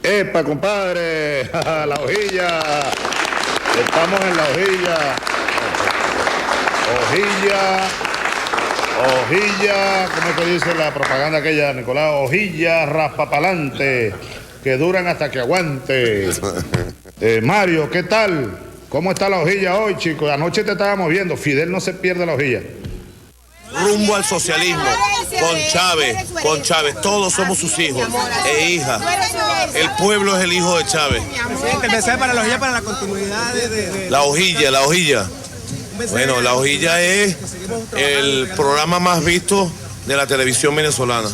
¡Epa, compadre! La hojilla. Estamos en la hojilla. Hojilla, ¿cómo te dice la propaganda aquella, Nicolás? Hojilla raspapalante, que duran hasta que aguante. Mario, ¿qué tal? ¿Cómo está la hojilla hoy, chicos? Anoche te estábamos viendo. Fidel no se pierde la hojilla. Rumbo al socialismo, con Chávez, todos somos sus hijos e hijas. El pueblo es el hijo de Chávez. Presidente, el mensaje para la hojilla, para la continuidad de... La hojilla. Bueno, la hojilla es el programa más visto de la televisión venezolana,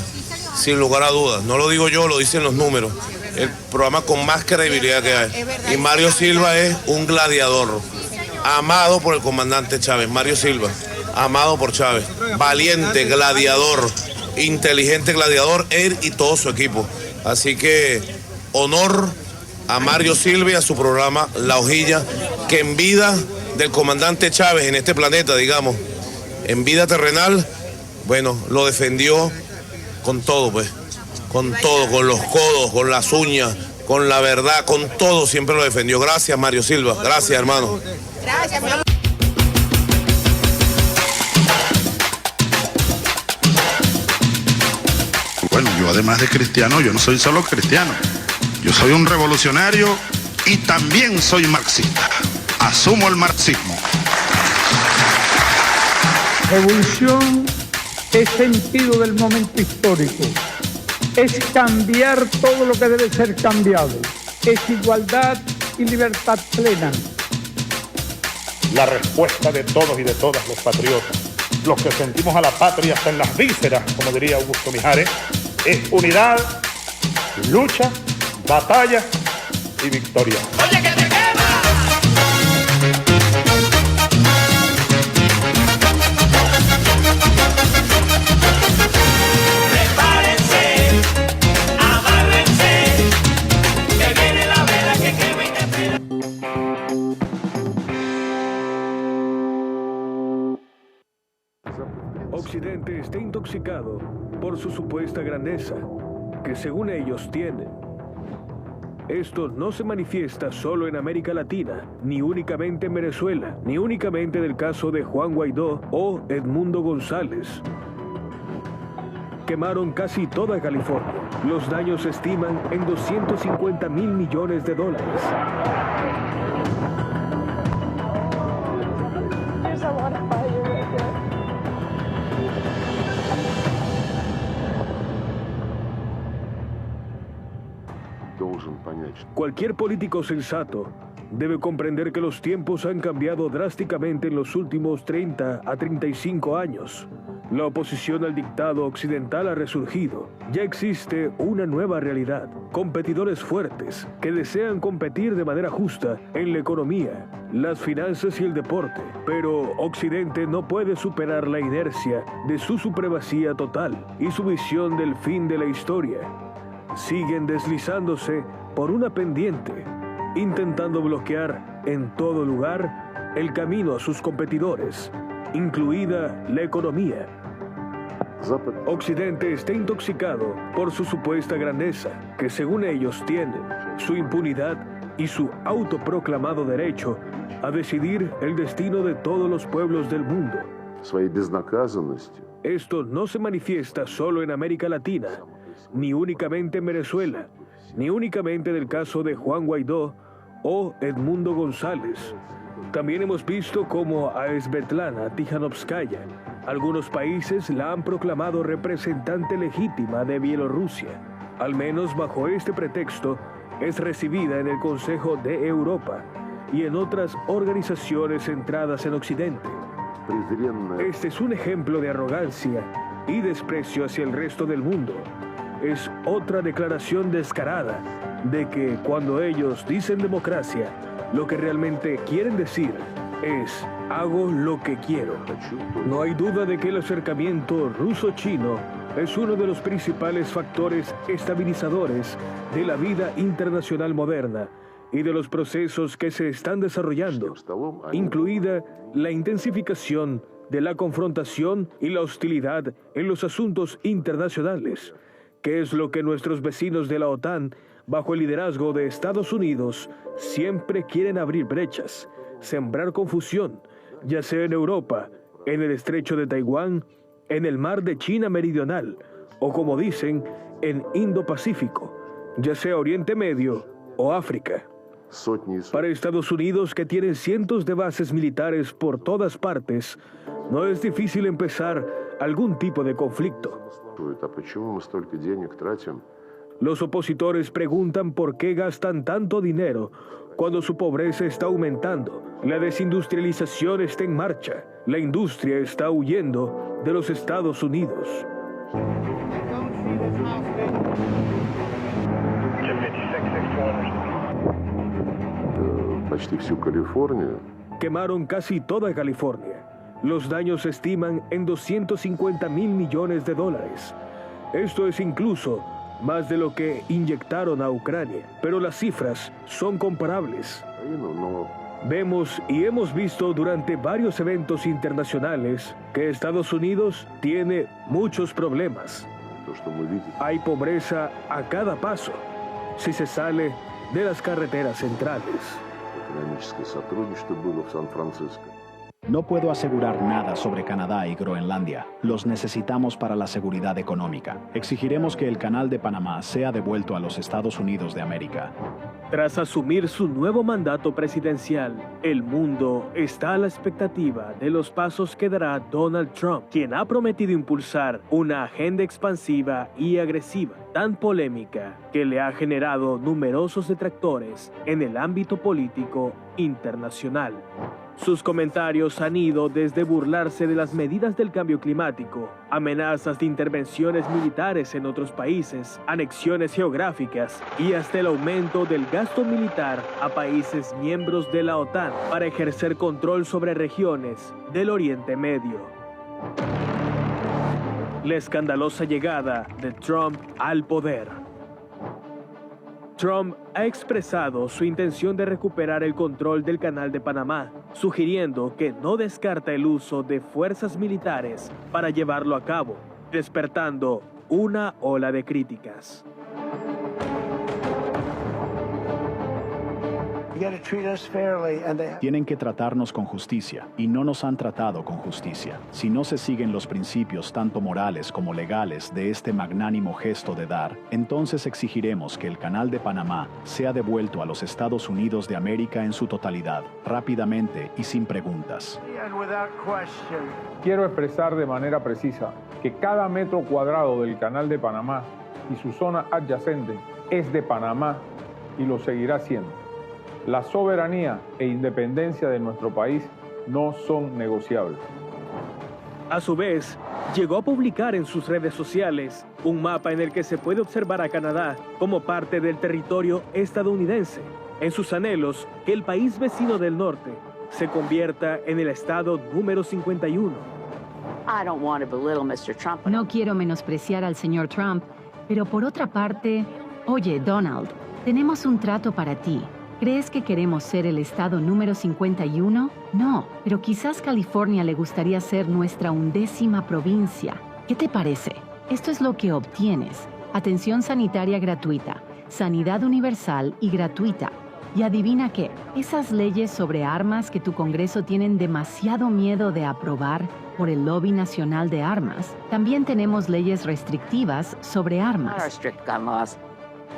sin lugar a dudas. No lo digo yo, lo dicen los números. El programa con más credibilidad que hay. Y Mario Silva es un gladiador, amado por el comandante Chávez. Mario Silva, amado por Chávez. Valiente, gladiador, inteligente gladiador, él y todo su equipo. Así que honor a Mario Silva y a su programa La Hojilla, que en vida del comandante Chávez en este planeta, digamos, en vida terrenal, bueno, lo defendió con todo, pues, con todo, con los codos, con las uñas, con la verdad, con todo, siempre lo defendió. Gracias, Mario Silva, gracias, hermano. Gracias, mi amor. Bueno, yo además de cristiano, yo no soy solo cristiano, yo soy un revolucionario y también soy marxista. Asumo el marxismo. Revolución es sentido del momento histórico, es cambiar todo lo que debe ser cambiado, es igualdad y libertad plena. La respuesta de todos y de todas los patriotas, los que sentimos a la patria hasta en las vísceras, como diría Augusto Mijares, es unidad, lucha, batalla y victoria. Oye, que te quema. Prepárense, amárrense, que viene la vela que quema y te espera. Occidente está intoxicado por su supuesta grandeza, que según ellos tienen. Esto no se manifiesta solo en América Latina, ni únicamente en Venezuela, ni únicamente en el caso de Juan Guaidó o Edmundo González. Quemaron casi toda California. Los daños se estiman en 250 mil millones de dólares. Cualquier político sensato debe comprender que los tiempos han cambiado drásticamente en los últimos 30 a 35 años. La oposición al dictado occidental ha resurgido. Ya existe una nueva realidad. Competidores fuertes que desean competir de manera justa en la economía, las finanzas y el deporte. Pero Occidente no puede superar la inercia de su supremacía total y su visión del fin de la historia. Siguen deslizándose por una pendiente, intentando bloquear en todo lugar el camino a sus competidores, incluida la economía. Occidente está intoxicado por su supuesta grandeza, que según ellos tienen, su impunidad y su autoproclamado derecho a decidir el destino de todos los pueblos del mundo. Esto no se manifiesta solo en América Latina, ni únicamente en Venezuela, ni únicamente en el caso de Juan Guaidó o Edmundo González. También hemos visto cómo a Svetlana Tijanovskaya, algunos países la han proclamado representante legítima de Bielorrusia. Al menos bajo este pretexto, es recibida en el Consejo de Europa y en otras organizaciones centradas en Occidente. Este es un ejemplo de arrogancia y desprecio hacia el resto del mundo. Es otra declaración descarada de que cuando ellos dicen democracia, lo que realmente quieren decir es hago lo que quiero. No hay duda de que el acercamiento ruso-chino es uno de los principales factores estabilizadores de la vida internacional moderna y de los procesos que se están desarrollando, incluida la intensificación de la confrontación y la hostilidad en los asuntos internacionales, que es lo que nuestros vecinos de la OTAN bajo el liderazgo de Estados Unidos, siempre quieren abrir brechas, sembrar confusión, ya sea en Europa, en el estrecho de Taiwán, en el mar de China Meridional, o como dicen, en Indo-Pacífico, ya sea Oriente Medio o África. Para Estados Unidos, que tiene cientos de bases militares por todas partes, no es difícil empezar algún tipo de conflicto. Los opositores preguntan por qué gastan tanto dinero cuando su pobreza está aumentando, la desindustrialización está en marcha, la industria está huyendo de los Estados Unidos. Quemaron casi toda California. Los daños se estiman en $250 mil millones. Esto es incluso más de lo que inyectaron a Ucrania, pero las cifras son comparables. Vemos y hemos visto durante varios eventos internacionales que Estados Unidos tiene muchos problemas. Hay pobreza a cada paso si se sale de las carreteras centrales. No puedo asegurar nada sobre Canadá y Groenlandia. Los necesitamos para la seguridad económica. Exigiremos que el Canal de Panamá sea devuelto a los Estados Unidos de América. Tras asumir su nuevo mandato presidencial, el mundo está a la expectativa de los pasos que dará Donald Trump, quien ha prometido impulsar una agenda expansiva y agresiva, tan polémica que le ha generado numerosos detractores en el ámbito político internacional. Sus comentarios han ido desde burlarse de las medidas del cambio climático, amenazas de intervenciones militares en otros países, anexiones geográficas y hasta el aumento del gasto militar a países miembros de la OTAN para ejercer control sobre regiones del Oriente Medio. La escandalosa llegada de Trump al poder. Trump ha expresado su intención de recuperar el control del Canal de Panamá, sugiriendo que no descarta el uso de fuerzas militares para llevarlo a cabo, despertando una ola de críticas. Tienen que tratarnos con justicia, y no nos han tratado con justicia. Si no se siguen los principios tanto morales como legales de este magnánimo gesto de dar, entonces exigiremos que el Canal de Panamá sea devuelto a los Estados Unidos de América en su totalidad, rápidamente y sin preguntas. Quiero expresar de manera precisa que cada metro cuadrado del Canal de Panamá y su zona adyacente es de Panamá y lo seguirá siendo. La soberanía e independencia de nuestro país no son negociables. A su vez, llegó a publicar en sus redes sociales un mapa en el que se puede observar a Canadá como parte del territorio estadounidense, en sus anhelos que el país vecino del norte se convierta en el estado número 51. No quiero menospreciar al señor Trump, pero por otra parte, oye, Donald, tenemos un trato para ti. ¿Crees que queremos ser el estado número 51? No, pero quizás California le gustaría ser nuestra 11ª provincia. ¿Qué te parece? Esto es lo que obtienes. Atención sanitaria gratuita, sanidad universal y gratuita. Y adivina qué, esas leyes sobre armas que tu Congreso tienen demasiado miedo de aprobar por el lobby nacional de armas, también tenemos leyes restrictivas sobre armas.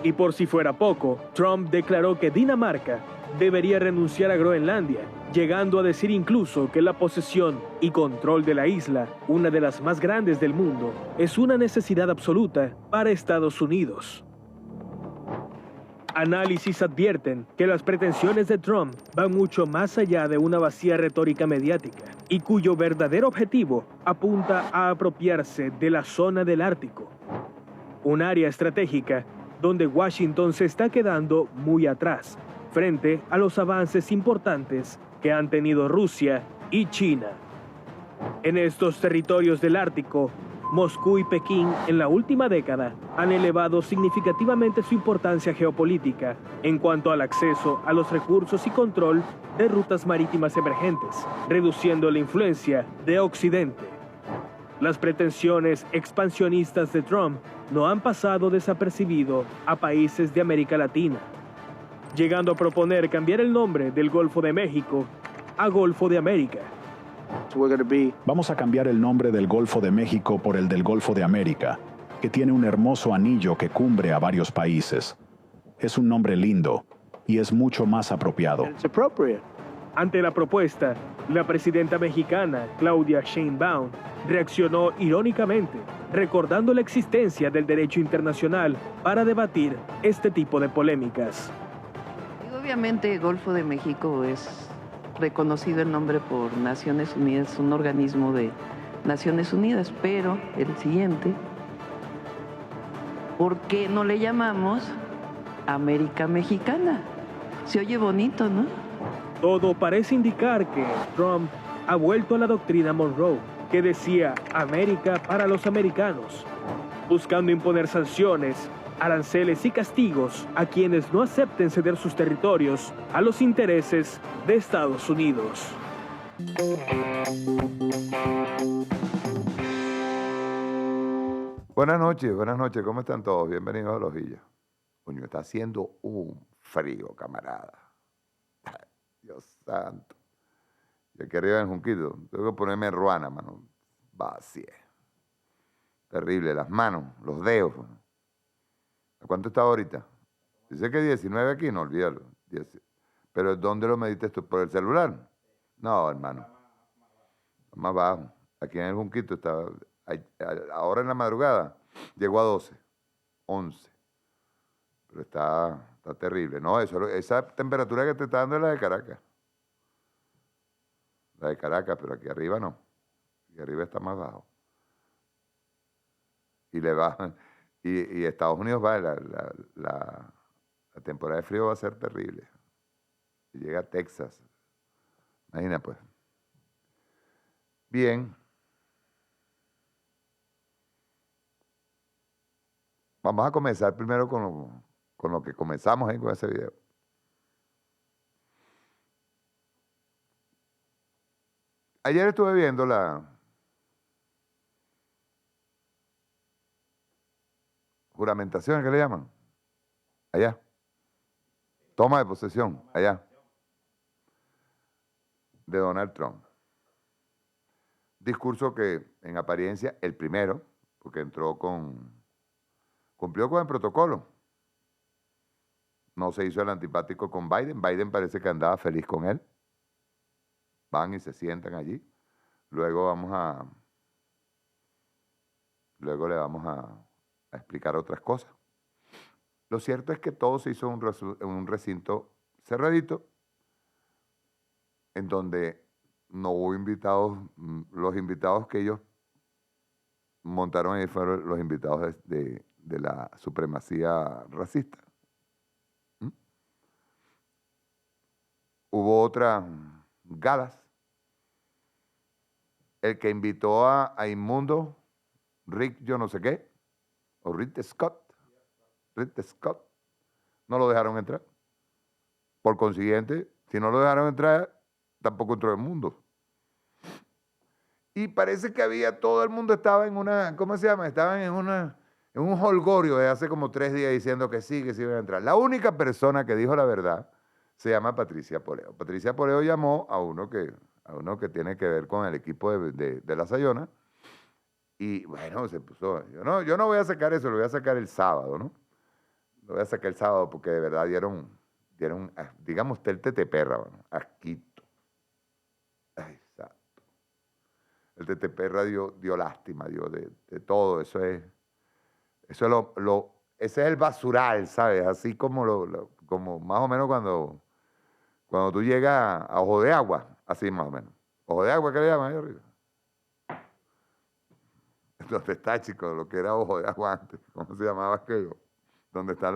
Y por si fuera poco, Trump declaró que Dinamarca debería renunciar a Groenlandia, llegando a decir incluso que la posesión y control de la isla, una de las más grandes del mundo, es una necesidad absoluta para Estados Unidos. Análisis advierten que las pretensiones de Trump van mucho más allá de una vacía retórica mediática y cuyo verdadero objetivo apunta a apropiarse de la zona del Ártico, un área estratégica donde Washington se está quedando muy atrás, frente a los avances importantes que han tenido Rusia y China. En estos territorios del Ártico, Moscú y Pekín en la última década han elevado significativamente su importancia geopolítica en cuanto al acceso a los recursos y control de rutas marítimas emergentes, reduciendo la influencia de Occidente. Las pretensiones expansionistas de Trump no han pasado desapercibido a países de América Latina, llegando a proponer cambiar el nombre del Golfo de México a Golfo de América. Vamos a cambiar el nombre del Golfo de México por el del Golfo de América, que tiene un hermoso anillo que cubre a varios países. Es un nombre lindo y es mucho más apropiado. Ante la propuesta, la presidenta mexicana, Claudia Sheinbaum, reaccionó irónicamente, recordando la existencia del derecho internacional para debatir este tipo de polémicas. Obviamente, Golfo de México es reconocido el nombre por Naciones Unidas, un organismo de Naciones Unidas, pero el siguiente, ¿por qué no le llamamos América Mexicana? Se oye bonito, ¿no? Todo parece indicar que Trump ha vuelto a la doctrina Monroe, que decía América para los americanos, buscando imponer sanciones, aranceles y castigos a quienes no acepten ceder sus territorios a los intereses de Estados Unidos. Buenas noches, ¿cómo están todos? Bienvenidos a La Hojilla. Coño, está haciendo un frío, camarada. Dios santo. Y aquí arriba en Junquito, tengo que ponerme ruana, mano. Vacía. Terrible, las manos, los dedos. ¿A cuánto está ahorita? Dice que 19 aquí, no olvídalo. Pero ¿dónde lo mediste tú? ¿Por el celular? No, hermano. Más bajo. Aquí en el Junquito está, ahora en la madrugada, llegó a 12, 11. Pero está terrible. No, esa temperatura que te está dando es la de Caracas. La de Caracas, pero aquí arriba no. Aquí arriba está más bajo. Y le bajan. Y Estados Unidos va, la temporada de frío va a ser terrible. Y llega a Texas. Imagina pues. Bien. Vamos a comenzar primero con lo que comenzamos con ese video. Ayer estuve viendo la juramentación, ¿qué le llaman? Allá. Toma de posesión, allá. De Donald Trump. Discurso que en apariencia, el primero, porque cumplió con el protocolo. No se hizo el antipático con Biden. Biden parece que andaba feliz con él. Van y se sientan allí. Luego le vamos a explicar otras cosas. Lo cierto es que todo se hizo en un recinto cerradito, en donde no hubo invitados. Los invitados que ellos montaron ahí fueron los invitados de la supremacía racista. Hubo otras galas. El que invitó a Inmundo, Rick yo no sé qué, o Rick Scott, no lo dejaron entrar. Por consiguiente, si no lo dejaron entrar, tampoco entró el mundo. Y parece que todo el mundo estaba en una, ¿cómo se llama? Estaban en un holgorio de hace como 3 días diciendo que sí iban a entrar. La única persona que dijo la verdad se llama Patricia Poleo. Patricia Poleo llamó a uno que tiene que ver con el equipo de la Sayona. Y bueno, se puso, yo no voy a sacar eso, lo voy a sacar el sábado, ¿no? Lo voy a sacar el sábado porque de verdad dieron digamos, el tete perra, bueno, asquito. Ay, exacto. El tete perra dio lástima, dio de todo. ese es el basural, ¿sabes? Así como como más o menos cuando tú llegas a Ojo de Agua, así más o menos. Ojo de Agua, ¿qué le llaman ahí arriba? ¿Dónde está, chicos? Lo que era Ojo de Agua antes. ¿Cómo se llamaba aquello? ¿Dónde está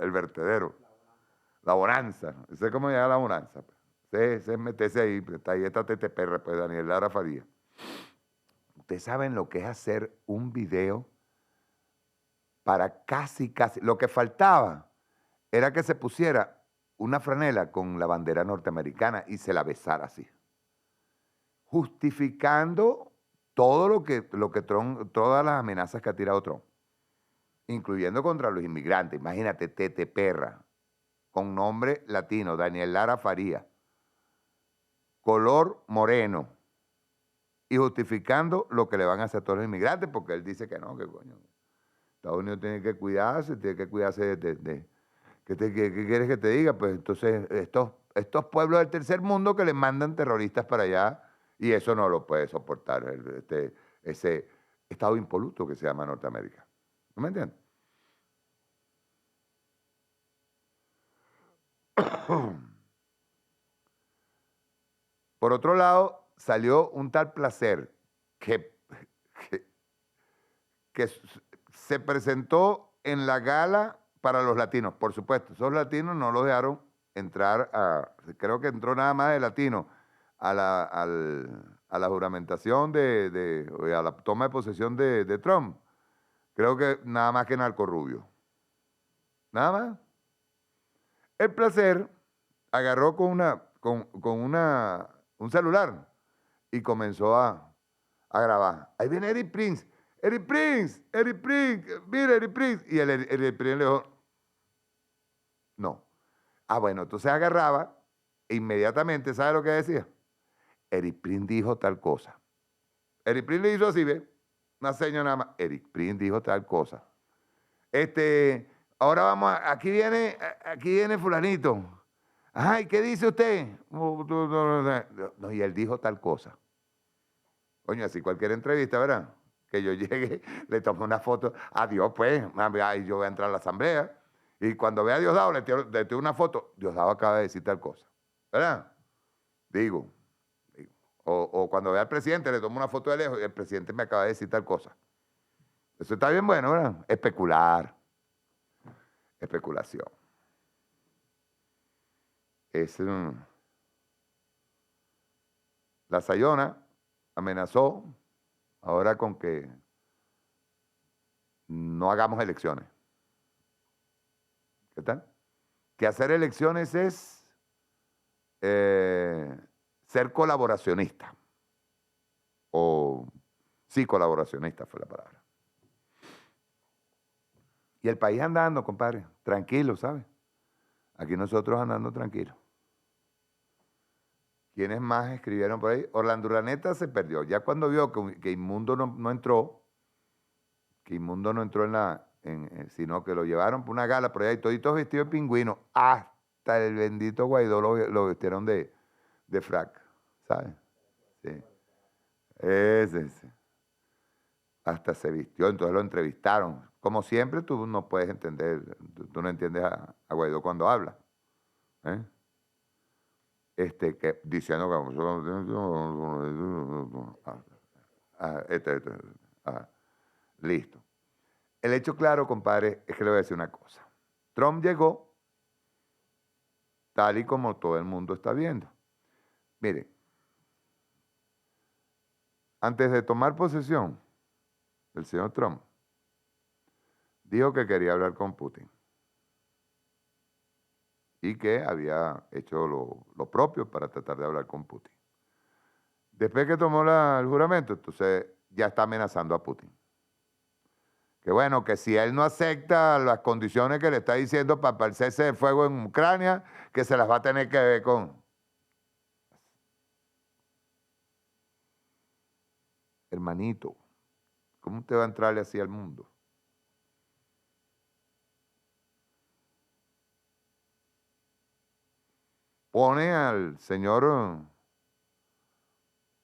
el vertedero? La Bonanza. ¿Sé cómo llega la Bonanza? Se metese ahí, está ahí esta tete perra, pues Daniel Lara Faría. Ustedes saben lo que es hacer un video para casi. Lo que faltaba era que se pusiera una franela con la bandera norteamericana y se la besara así. Justificando todo lo que Trump, todas las amenazas que ha tirado Trump, incluyendo contra los inmigrantes. Imagínate, Tete Perra, con nombre latino, Daniel Lara Faría, color moreno, y justificando lo que le van a hacer a todos los inmigrantes, porque él dice que no, que coño, Estados Unidos tiene que cuidarse de ¿qué quieres que te diga? Pues entonces estos pueblos del tercer mundo que le mandan terroristas para allá, y eso no lo puede soportar ese estado impoluto que se llama Norteamérica. ¿No me entiendes? Por otro lado, salió un tal Placer que se presentó en la gala para los latinos. Por supuesto, esos latinos no los dejaron entrar creo que entró nada más de latino a la juramentación a la toma de posesión de Trump. Creo que nada más que Narcorrubio. Nada más. El Placer agarró con un celular y comenzó a grabar. Ahí viene Eric Prince. Eric Prince, mira Eric Prince. Y Eric Prince le dijo, no. Bueno, entonces agarraba e inmediatamente, ¿sabe lo que decía? Eric Prince dijo tal cosa. Eric Prince le hizo así, ¿ve? Una seña nada más. Eric Prince dijo tal cosa. Ahora vamos, aquí viene fulanito. Ay, ¿qué dice usted? No, y él dijo tal cosa. Coño, así cualquier entrevista, ¿verdad? Que yo llegue, le tomo una foto. Adiós, pues. Ay, yo voy a entrar a la asamblea. Y cuando vea a Diosdado, le tiro una foto. Diosdado acaba de decir tal cosa. ¿Verdad? Digo. O cuando vea al presidente, le tomo una foto de lejos y el presidente me acaba de decir tal cosa. Eso está bien bueno, ¿verdad? Especular. Especulación. La Sayona amenazó ahora con que no hagamos elecciones. ¿Qué tal? Que hacer elecciones es ser colaboracionista. Sí, colaboracionista fue la palabra. Y el país andando, compadre, tranquilo, ¿sabes? Aquí nosotros andando tranquilos. ¿Quiénes más escribieron por ahí? Orlando Urdaneta se perdió. Ya cuando vio que Inmundo no entró, sino que lo llevaron por una gala por allá y toditos vestidos de pingüino, hasta el bendito Guaidó lo vistieron de frac, ¿sabes? Sí. Ese. Hasta se vistió, entonces lo entrevistaron. Como siempre, tú no puedes entender, tú no entiendes a Guaidó cuando habla. Que diciendo que... listo. El hecho claro, compadre, es que le voy a decir una cosa. Trump llegó tal y como todo el mundo está viendo. Mire, antes de tomar posesión, el señor Trump dijo que quería hablar con Putin y que había hecho lo propio para tratar de hablar con Putin. Después que tomó el juramento, entonces ya está amenazando a Putin. Que bueno, que si él no acepta las condiciones que le está diciendo para el cese de fuego en Ucrania, que se las va a tener que ver con... Hermanito, ¿cómo usted va a entrarle así al mundo? Pone al señor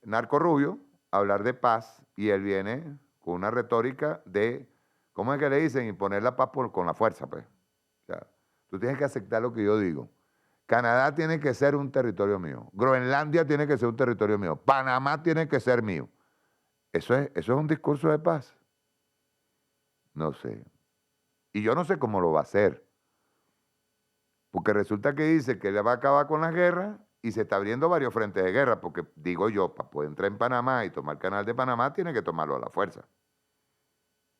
Narcorrubio a hablar de paz y él viene con una retórica de, ¿cómo es que le dicen? Imponer la paz con la fuerza, pues. O sea, tú tienes que aceptar lo que yo digo. Canadá tiene que ser un territorio mío. Groenlandia tiene que ser un territorio mío. Panamá tiene que ser mío. ¿Eso es un discurso de paz? No sé. Y yo no sé cómo lo va a hacer. Porque resulta que dice que le va a acabar con las guerras y se está abriendo varios frentes de guerra. Porque digo yo, para poder entrar en Panamá y tomar el canal de Panamá, tiene que tomarlo a la fuerza.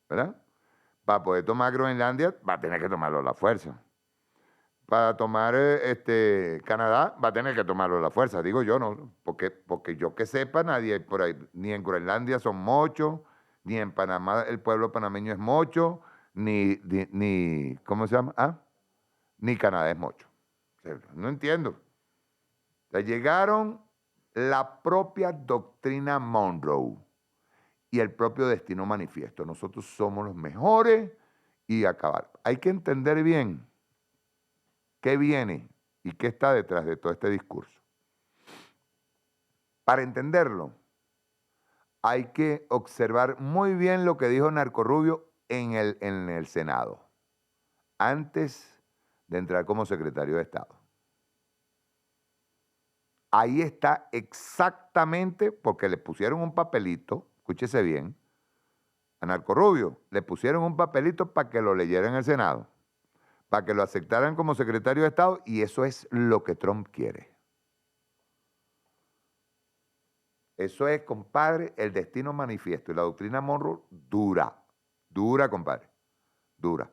¿Verdad? Para poder tomar Groenlandia, va a tener que tomarlo a la fuerza. para tomar Canadá, va a tener que tomarlo a la fuerza, digo yo, ¿no? Porque yo que sepa, nadie por ahí, ni en Groenlandia son mochos, ni en Panamá el pueblo panameño es mocho, ni ¿cómo se llama? Ni Canadá es mocho. O sea, no entiendo. O sea, llegaron la propia doctrina Monroe y el propio destino manifiesto. Nosotros somos los mejores y acabar. Hay que entender bien qué viene y qué está detrás de todo este discurso. Para entenderlo, hay que observar muy bien lo que dijo Narco Rubio en el Senado, antes de entrar como secretario de Estado. Ahí está exactamente, porque le pusieron un papelito, escúchese bien, a Narco Rubio, le pusieron un papelito para que lo leyera en el Senado, para que lo aceptaran como secretario de Estado, y eso es lo que Trump quiere. Eso es, compadre, el destino manifiesto y la doctrina Monroe dura, compadre, dura.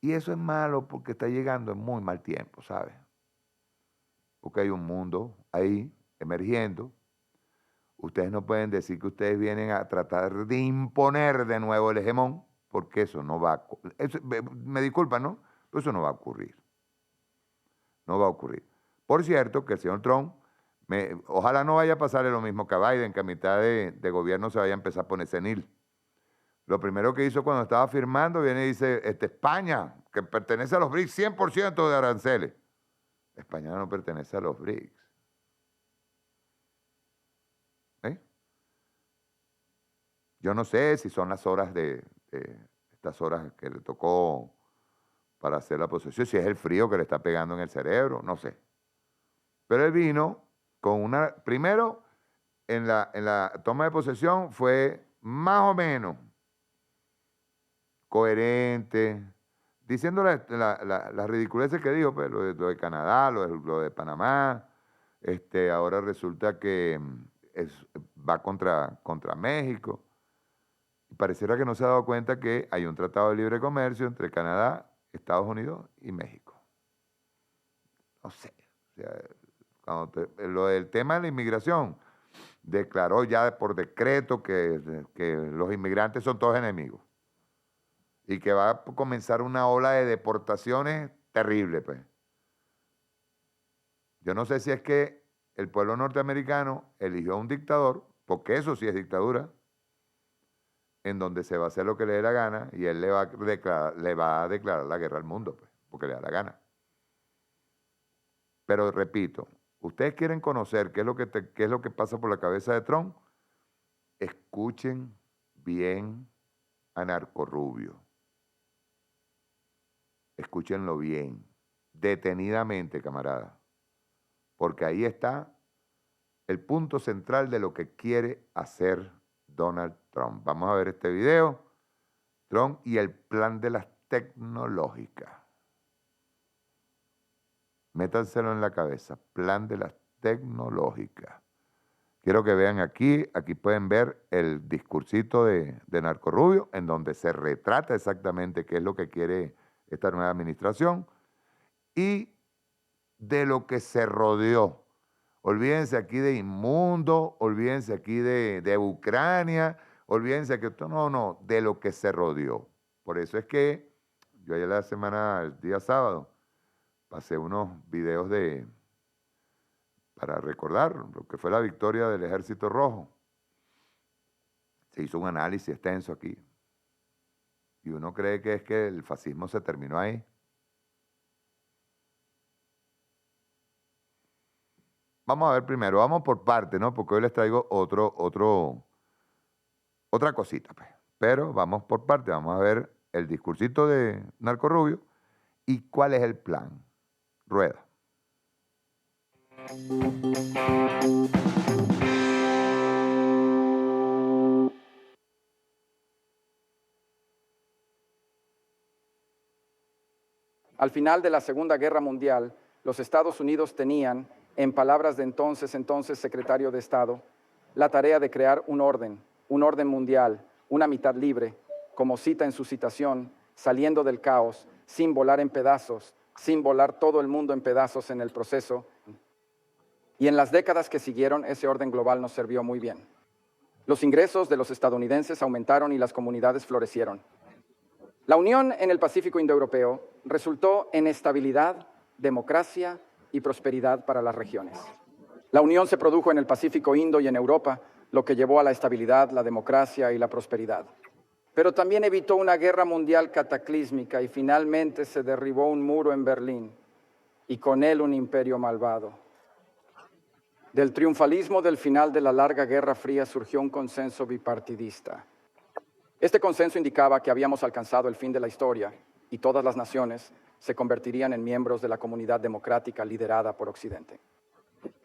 Y eso es malo porque está llegando en muy mal tiempo, ¿sabes? Porque hay un mundo ahí emergiendo. Ustedes no pueden decir que ustedes vienen a tratar de imponer de nuevo el hegemón, porque eso no va a ocurrir. Me disculpan, ¿no? Pero eso no va a ocurrir. No va a ocurrir. Por cierto, que el señor Trump, ojalá no vaya a pasarle lo mismo que a Biden, que a mitad de gobierno se vaya a empezar a poner senil. Lo primero que hizo cuando estaba firmando, viene y dice, España, que pertenece a los BRICS, 100% de aranceles. España no pertenece a los BRICS. Yo no sé si son las horas estas horas que le tocó para hacer la posesión, si es el frío que le está pegando en el cerebro, no sé. Pero él vino con primero, en la toma de posesión fue más o menos coherente, diciendo las ridiculeces que dijo, pues, lo de Canadá, lo de Panamá, ahora resulta que va contra México. Y pareciera que no se ha dado cuenta que hay un tratado de libre comercio entre Canadá, Estados Unidos y México. No sé. O sea, lo del tema de la inmigración, declaró ya por decreto que los inmigrantes son todos enemigos. Y que va a comenzar una ola de deportaciones terrible, pues. Yo no sé si es que el pueblo norteamericano eligió a un dictador, porque eso sí es dictadura, en donde se va a hacer lo que le dé la gana y él le va a declarar la guerra al mundo, pues, porque le da la gana. Pero repito, ustedes quieren conocer qué es lo que pasa por la cabeza de Trump, escuchen bien a Narco Rubio. Escúchenlo bien, detenidamente, camarada, porque ahí está el punto central de lo que quiere hacer Donald Trump. Vamos a ver este video, Trump y el plan de las tecnológicas. Métanselo en la cabeza, plan de las tecnológicas. Quiero que vean aquí pueden ver el discursito de Narco Rubio, en donde se retrata exactamente qué es lo que quiere esta nueva administración y de lo que se rodeó. Olvídense aquí de inmundo, olvídense aquí de Ucrania, olvídense que esto no, de lo que se rodeó. Por eso es que yo ayer el día sábado, pasé unos videos para recordar lo que fue la victoria del Ejército Rojo. Se hizo un análisis extenso aquí. Y uno cree que es que el fascismo se terminó ahí. Vamos a ver primero, vamos por parte, ¿no? Porque hoy les traigo otra cosita, pues. Pero vamos por parte, vamos a ver el discursito de Narco Rubio y cuál es el plan. Rueda. Al final de la Segunda Guerra Mundial, los Estados Unidos tenían, en palabras de entonces secretario de Estado, la tarea de crear un orden mundial, una mitad libre, como cita en su citación, saliendo del caos, sin volar en pedazos, sin volar todo el mundo en pedazos en el proceso. Y en las décadas que siguieron, ese orden global nos sirvió muy bien. Los ingresos de los estadounidenses aumentaron y las comunidades florecieron. La unión en el Pacífico indoeuropeo resultó en estabilidad, democracia y prosperidad para las regiones. La unión se produjo en el Pacífico Indo y en Europa, lo que llevó a la estabilidad, la democracia y la prosperidad. Pero también evitó una guerra mundial cataclísmica y finalmente se derribó un muro en Berlín y con él un imperio malvado. Del triunfalismo del final de la larga Guerra Fría surgió un consenso bipartidista. Este consenso indicaba que habíamos alcanzado el fin de la historia y todas las naciones se convertirían en miembros de la comunidad democrática liderada por Occidente.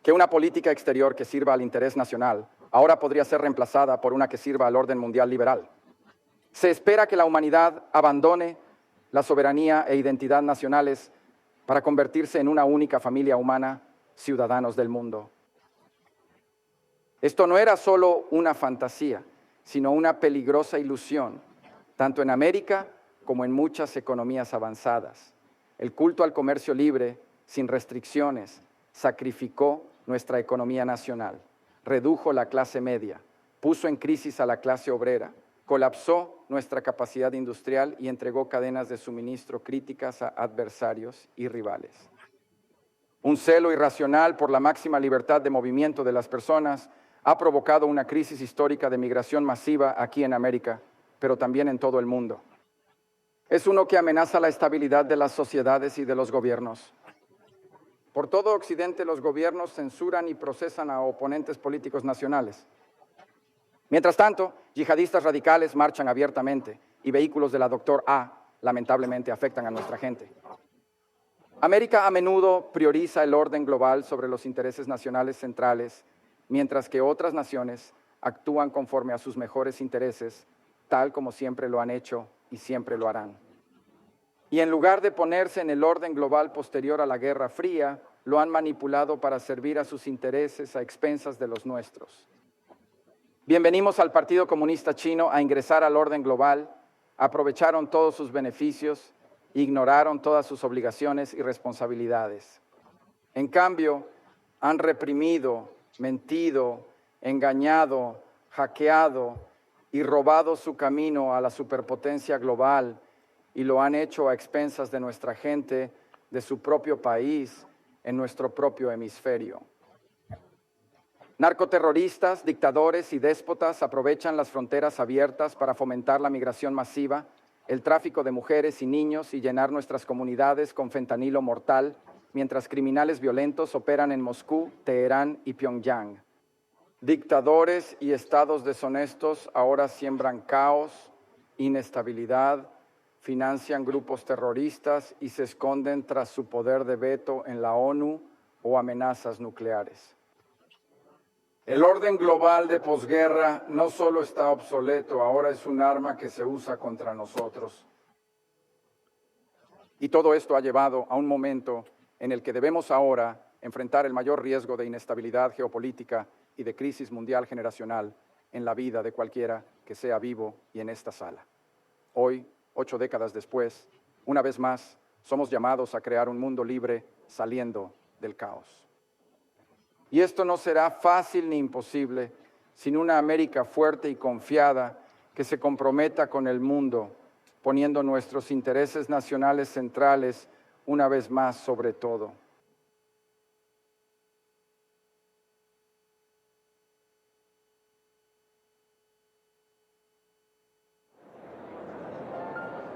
Que una política exterior que sirva al interés nacional ahora podría ser reemplazada por una que sirva al orden mundial liberal. Se espera que la humanidad abandone la soberanía e identidad nacionales para convertirse en una única familia humana, ciudadanos del mundo. Esto no era solo una fantasía, sino una peligrosa ilusión, tanto en América como en muchas economías avanzadas. El culto al comercio libre, sin restricciones, sacrificó nuestra economía nacional, redujo la clase media, puso en crisis a la clase obrera, colapsó nuestra capacidad industrial y entregó cadenas de suministro críticas a adversarios y rivales. Un celo irracional por la máxima libertad de movimiento de las personas ha provocado una crisis histórica de migración masiva aquí en América, pero también en todo el mundo. Es uno que amenaza la estabilidad de las sociedades y de los gobiernos. Por todo Occidente, los gobiernos censuran y procesan a oponentes políticos nacionales. Mientras tanto, yihadistas radicales marchan abiertamente y vehículos de la Dr. A lamentablemente afectan a nuestra gente. América a menudo prioriza el orden global sobre los intereses nacionales centrales, mientras que otras naciones actúan conforme a sus mejores intereses, tal como siempre lo han hecho y siempre lo harán. Y en lugar de ponerse en el orden global posterior a la Guerra Fría, lo han manipulado para servir a sus intereses a expensas de los nuestros. Bienvenimos al Partido Comunista Chino a ingresar al orden global, aprovecharon todos sus beneficios, ignoraron todas sus obligaciones y responsabilidades. En cambio, han reprimido, mentido, engañado, hackeado y robado su camino a la superpotencia global y lo han hecho a expensas de nuestra gente, de su propio país, en nuestro propio hemisferio. Narcoterroristas, dictadores y déspotas aprovechan las fronteras abiertas para fomentar la migración masiva, el tráfico de mujeres y niños y llenar nuestras comunidades con fentanilo mortal, mientras criminales violentos operan en Moscú, Teherán y Pyongyang. Dictadores y estados deshonestos ahora siembran caos, inestabilidad, financian grupos terroristas y se esconden tras su poder de veto en la ONU o amenazas nucleares. El orden global de posguerra no solo está obsoleto, ahora es un arma que se usa contra nosotros. Y todo esto ha llevado a un momento en el que debemos ahora enfrentar el mayor riesgo de inestabilidad geopolítica y de crisis mundial generacional en la vida de cualquiera que sea vivo y en esta sala. Hoy, 8 décadas después, una vez más, somos llamados a crear un mundo libre saliendo del caos. Y esto no será fácil ni imposible sin una América fuerte y confiada que se comprometa con el mundo, poniendo nuestros intereses nacionales centrales una vez más sobre todo.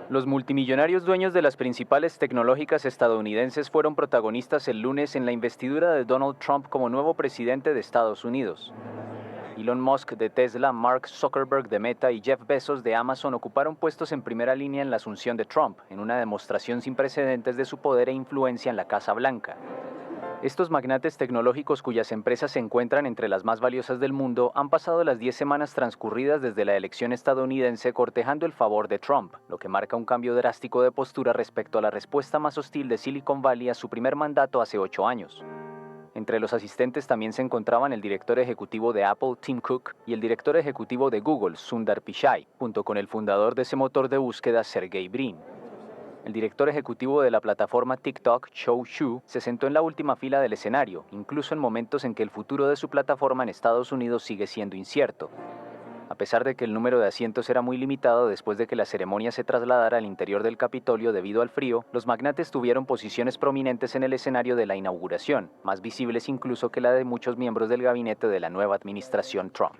Los multimillonarios dueños de las principales tecnológicas estadounidenses fueron protagonistas el lunes en la investidura de Donald Trump como nuevo presidente de Estados Unidos. Elon Musk de Tesla, Mark Zuckerberg de Meta y Jeff Bezos de Amazon ocuparon puestos en primera línea en la asunción de Trump, en una demostración sin precedentes de su poder e influencia en la Casa Blanca. Estos magnates tecnológicos cuyas empresas se encuentran entre las más valiosas del mundo han pasado las 10 semanas transcurridas desde la elección estadounidense cortejando el favor de Trump, lo que marca un cambio drástico de postura respecto a la respuesta más hostil de Silicon Valley a su primer mandato hace 8 años. Entre los asistentes también se encontraban el director ejecutivo de Apple, Tim Cook, y el director ejecutivo de Google, Sundar Pichai, junto con el fundador de ese motor de búsqueda, Sergey Brin. El director ejecutivo de la plataforma TikTok, Shou Shu, se sentó en la última fila del escenario, incluso en momentos en que el futuro de su plataforma en Estados Unidos sigue siendo incierto. A pesar de que el número de asientos era muy limitado después de que la ceremonia se trasladara al interior del Capitolio debido al frío, los magnates tuvieron posiciones prominentes en el escenario de la inauguración, más visibles incluso que la de muchos miembros del gabinete de la nueva administración Trump.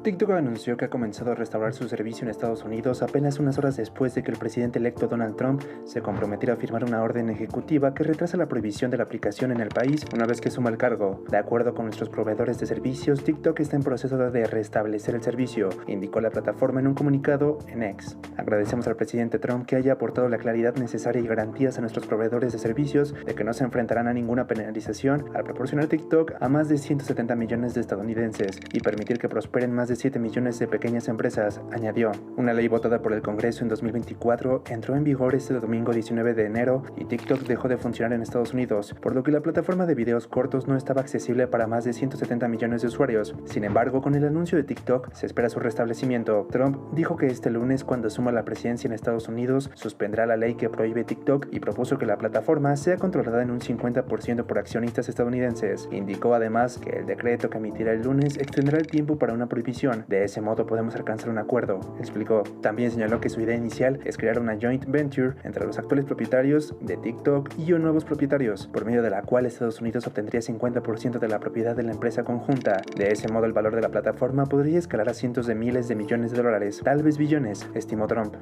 TikTok anunció que ha comenzado a restaurar su servicio en Estados Unidos apenas unas horas después de que el presidente electo Donald Trump se comprometiera a firmar una orden ejecutiva que retrasa la prohibición de la aplicación en el país una vez que suma el cargo. De acuerdo con nuestros proveedores de servicios, TikTok está en proceso de restablecer el servicio, indicó la plataforma en un comunicado en X. Agradecemos al presidente Trump que haya aportado la claridad necesaria y garantías a nuestros proveedores de servicios de que no se enfrentarán a ninguna penalización al proporcionar TikTok a más de 170 millones de estadounidenses y permitir que prosperen más de 7 millones de pequeñas empresas, añadió. Una ley votada por el Congreso en 2024 entró en vigor este domingo 19 de enero y TikTok dejó de funcionar en Estados Unidos, por lo que la plataforma de videos cortos no estaba accesible para más de 170 millones de usuarios. Sin embargo, con el anuncio de TikTok se espera su restablecimiento. Trump dijo que este lunes, cuando asuma la presidencia en Estados Unidos, suspendrá la ley que prohíbe TikTok y propuso que la plataforma sea controlada en un 50% por accionistas estadounidenses. Indicó además que el decreto que emitirá el lunes extenderá el tiempo para una prohibición. De ese modo podemos alcanzar un acuerdo, explicó. También señaló que su idea inicial es crear una joint venture entre los actuales propietarios de TikTok y nuevos propietarios, por medio de la cual Estados Unidos obtendría 50% de la propiedad de la empresa conjunta. De ese modo el valor de la plataforma podría escalar a cientos de miles de millones de dólares, tal vez billones, estimó Trump.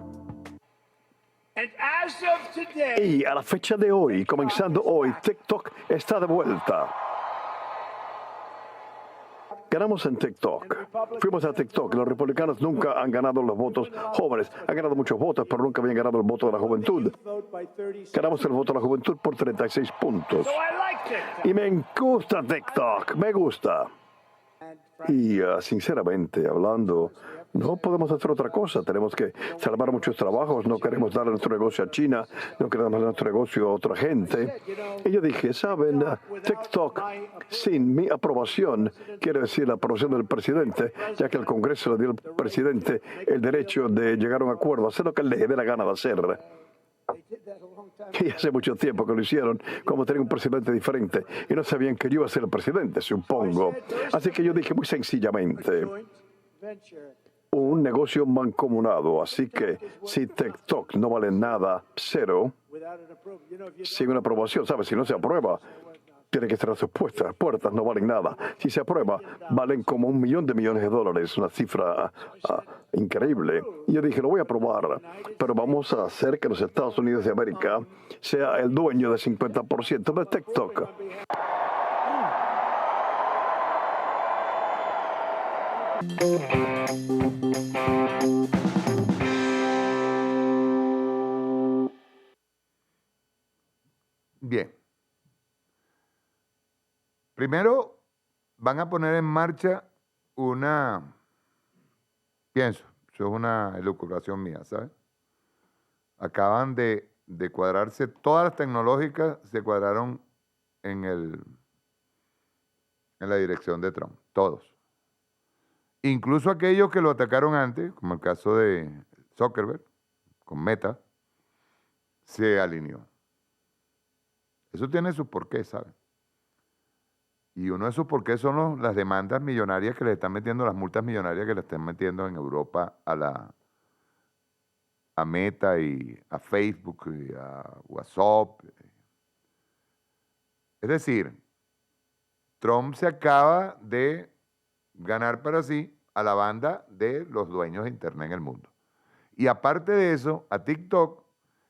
Y a la fecha de hoy, comenzando hoy, TikTok está de vuelta. Ganamos en TikTok. Fuimos a TikTok. Los republicanos nunca han ganado los votos jóvenes. Han ganado muchos votos, pero nunca habían ganado el voto de la juventud. Ganamos el voto de la juventud por 36 puntos. Y me gusta TikTok. Me gusta. Y sinceramente hablando, no podemos hacer otra cosa. Tenemos que salvar muchos trabajos. No queremos darle nuestro negocio a China. No queremos darle nuestro negocio a otra gente. Y yo dije, ¿saben? TikTok, sin mi aprobación, quiere decir la aprobación del presidente, ya que el Congreso le dio al presidente el derecho de llegar a un acuerdo, hacer lo que le dé la gana de hacer. Y hace mucho tiempo que lo hicieron, como tener un presidente diferente. Y no sabían que yo iba a ser el presidente, supongo. Así que yo dije muy sencillamente, un negocio mancomunado. Así que si TikTok no vale nada, cero, sin una aprobación, ¿sabes? Si no se aprueba, tiene que cerrar sus puertas, no valen nada. Si se aprueba, valen como $1 millón de millones de dólares, una cifra increíble. Y yo dije, lo voy a aprobar, pero vamos a hacer que los Estados Unidos de América sea el dueño del 50% de TikTok. Bien. Primero, van a poner en marcha pienso, eso es una elucubración mía, ¿sabes? Acaban de cuadrarse, todas las tecnológicas se cuadraron en la dirección de Trump, todos. Incluso aquellos que lo atacaron antes, como el caso de Zuckerberg, con Meta, se alineó. Eso tiene su porqué, ¿sabes? Y uno de esos porqués son las demandas millonarias que le están metiendo, las multas millonarias que le están metiendo en Europa a Meta y a Facebook y a WhatsApp. Es decir, Trump se acaba de ganar para sí a la banda de los dueños de Internet en el mundo. Y aparte de eso, a TikTok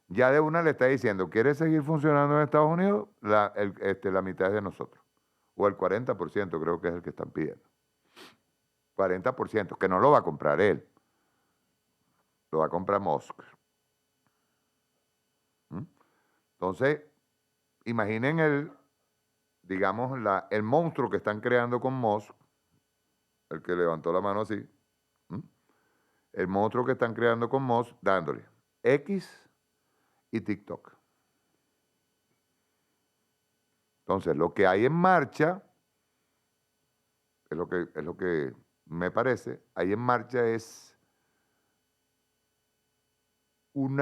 ya de una le está diciendo, ¿quieres seguir funcionando en Estados Unidos? La mitad es de nosotros. O el 40% creo que es el que están pidiendo. 40%, que no lo va a comprar él. Lo va a comprar Musk. Entonces, imaginen el monstruo que están creando con Musk, el que levantó la mano así, el monstruo que están creando con Musk, dándole X y TikTok. Entonces, lo que hay en marcha, es lo que me parece, hay en marcha es un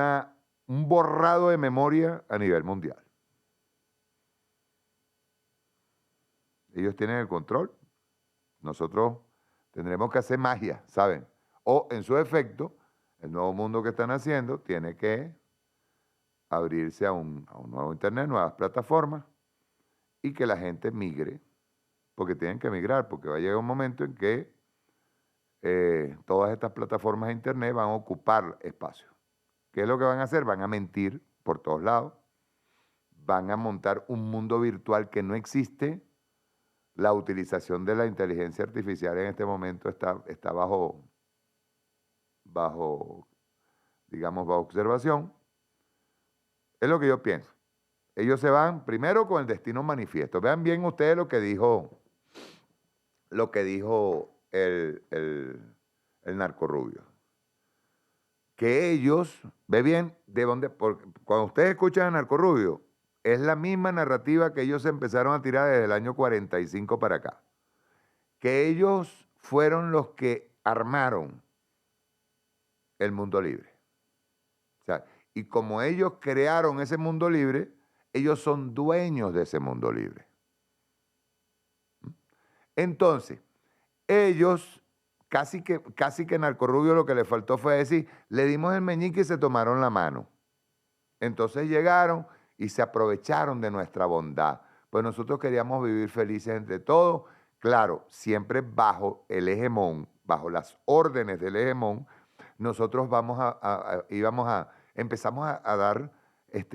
borrado de memoria a nivel mundial. Ellos tienen el control. Nosotros tendremos que hacer magia, ¿saben? O, en su efecto, el nuevo mundo que están haciendo tiene que abrirse a un nuevo Internet, nuevas plataformas, y que la gente migre, porque tienen que migrar, porque va a llegar un momento en que todas estas plataformas de Internet van a ocupar espacio. ¿Qué es lo que van a hacer? Van a mentir por todos lados, van a montar un mundo virtual que no existe. La utilización de la inteligencia artificial en este momento está bajo, digamos, bajo observación. Es lo que yo pienso. Ellos se van primero con el destino manifiesto. Vean bien ustedes lo que dijo el narcorrubio. Que ellos, ve bien, cuando ustedes escuchan a narcorrubio, es la misma narrativa que ellos empezaron a tirar desde el año 45 para acá. Que ellos fueron los que armaron el mundo libre. O sea, y como ellos crearon ese mundo libre, ellos son dueños de ese mundo libre. Entonces, ellos, casi que Narcorrubio lo que le faltó fue decir, le dimos el meñique y se tomaron la mano. Entonces llegaron y se aprovecharon de nuestra bondad. Pues nosotros queríamos vivir felices entre todos, claro, siempre bajo el hegemón, bajo las órdenes del hegemón. Nosotros empezamos a dar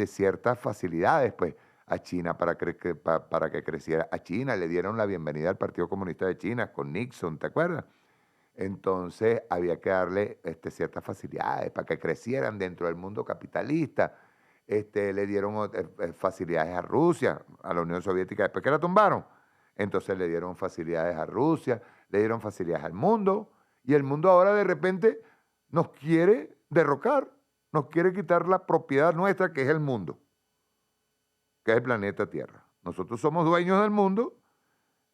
ciertas facilidades pues, a China para que creciera. A China le dieron la bienvenida al Partido Comunista de China con Nixon, ¿te acuerdas? Entonces había que darle ciertas facilidades para que crecieran dentro del mundo capitalista. Le dieron facilidades a Rusia, a la Unión Soviética, después que la tumbaron. Entonces le dieron facilidades a Rusia, le dieron facilidades al mundo, y el mundo ahora de repente nos quiere derrocar, nos quiere quitar la propiedad nuestra, que es el mundo, que es el planeta Tierra. Nosotros somos dueños del mundo,